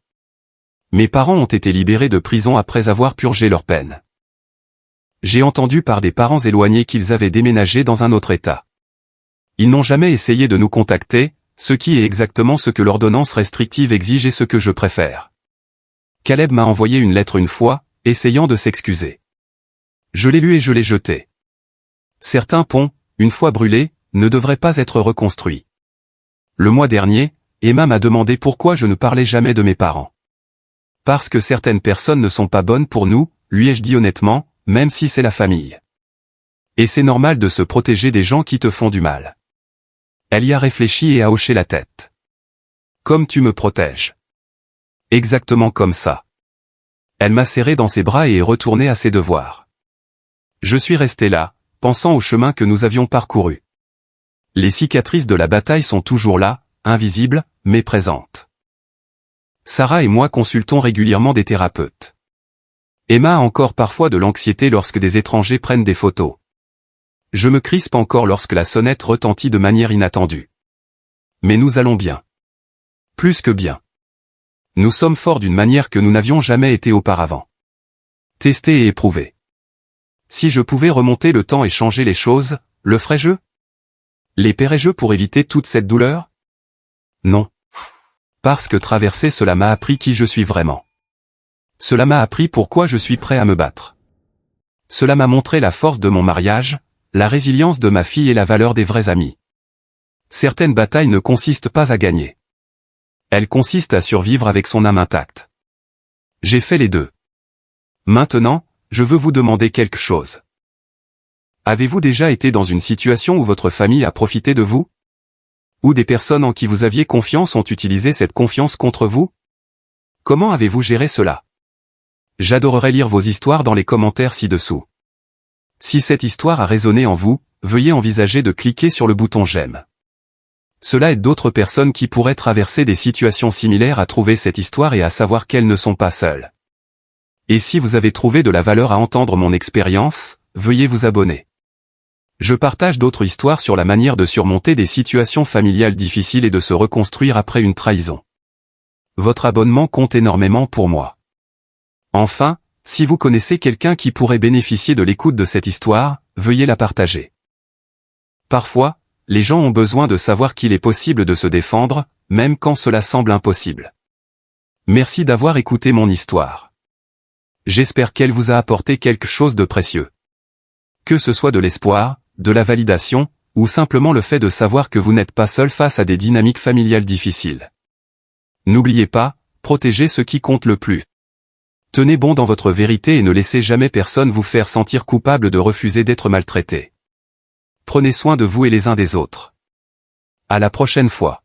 Mes parents ont été libérés de prison après avoir purgé leur peine. J'ai entendu par des parents éloignés qu'ils avaient déménagé dans un autre état. Ils n'ont jamais essayé de nous contacter, ce qui est exactement ce que l'ordonnance restrictive exige et ce que je préfère. Caleb m'a envoyé une lettre une fois, essayant de s'excuser. Je l'ai lue et je l'ai jetée. Certains ponts, une fois brûlés, ne devraient pas être reconstruits. Le mois dernier, Emma m'a demandé pourquoi je ne parlais jamais de mes parents. Parce que certaines personnes ne sont pas bonnes pour nous, lui ai-je dit honnêtement, même si c'est la famille. Et c'est normal de se protéger des gens qui te font du mal. Elle y a réfléchi et a hoché la tête. Comme tu me protèges. Exactement comme ça. Elle m'a serré dans ses bras et est retournée à ses devoirs. Je suis resté là, pensant au chemin que nous avions parcouru. Les cicatrices de la bataille sont toujours là, invisibles, mais présentes. Sarah et moi consultons régulièrement des thérapeutes. Emma a encore parfois de l'anxiété lorsque des étrangers prennent des photos. Je me crispe encore lorsque la sonnette retentit de manière inattendue. Mais nous allons bien. Plus que bien. Nous sommes forts d'une manière que nous n'avions jamais été auparavant. Testés et éprouvés. Si je pouvais remonter le temps et changer les choses, le ferais-je ? Les paierai-je pour éviter toute cette douleur? Non. Parce que traverser cela m'a appris qui je suis vraiment. Cela m'a appris pourquoi je suis prêt à me battre. Cela m'a montré la force de mon mariage, la résilience de ma fille et la valeur des vrais amis. Certaines batailles ne consistent pas à gagner. Elles consistent à survivre avec son âme intacte. J'ai fait les deux. Maintenant, je veux vous demander quelque chose. Avez-vous déjà été dans une situation où votre famille a profité de vous? Ou des personnes en qui vous aviez confiance ont utilisé cette confiance contre vous? Comment avez-vous géré cela? J'adorerais lire vos histoires dans les commentaires ci-dessous. Si cette histoire a résonné en vous, veuillez envisager de cliquer sur le bouton j'aime. Cela aide d'autres personnes qui pourraient traverser des situations similaires à trouver cette histoire et à savoir qu'elles ne sont pas seules. Et si vous avez trouvé de la valeur à entendre mon expérience, veuillez vous abonner. Je partage d'autres histoires sur la manière de surmonter des situations familiales difficiles et de se reconstruire après une trahison. Votre abonnement compte énormément pour moi. Enfin, si vous connaissez quelqu'un qui pourrait bénéficier de l'écoute de cette histoire, veuillez la partager. Parfois, les gens ont besoin de savoir qu'il est possible de se défendre, même quand cela semble impossible. Merci d'avoir écouté mon histoire. J'espère qu'elle vous a apporté quelque chose de précieux. Que ce soit de l'espoir, de la validation, ou simplement le fait de savoir que vous n'êtes pas seul face à des dynamiques familiales difficiles. N'oubliez pas, protégez ce qui compte le plus. Tenez bon dans votre vérité et ne laissez jamais personne vous faire sentir coupable de refuser d'être maltraité. Prenez soin de vous et les uns des autres. À la prochaine fois.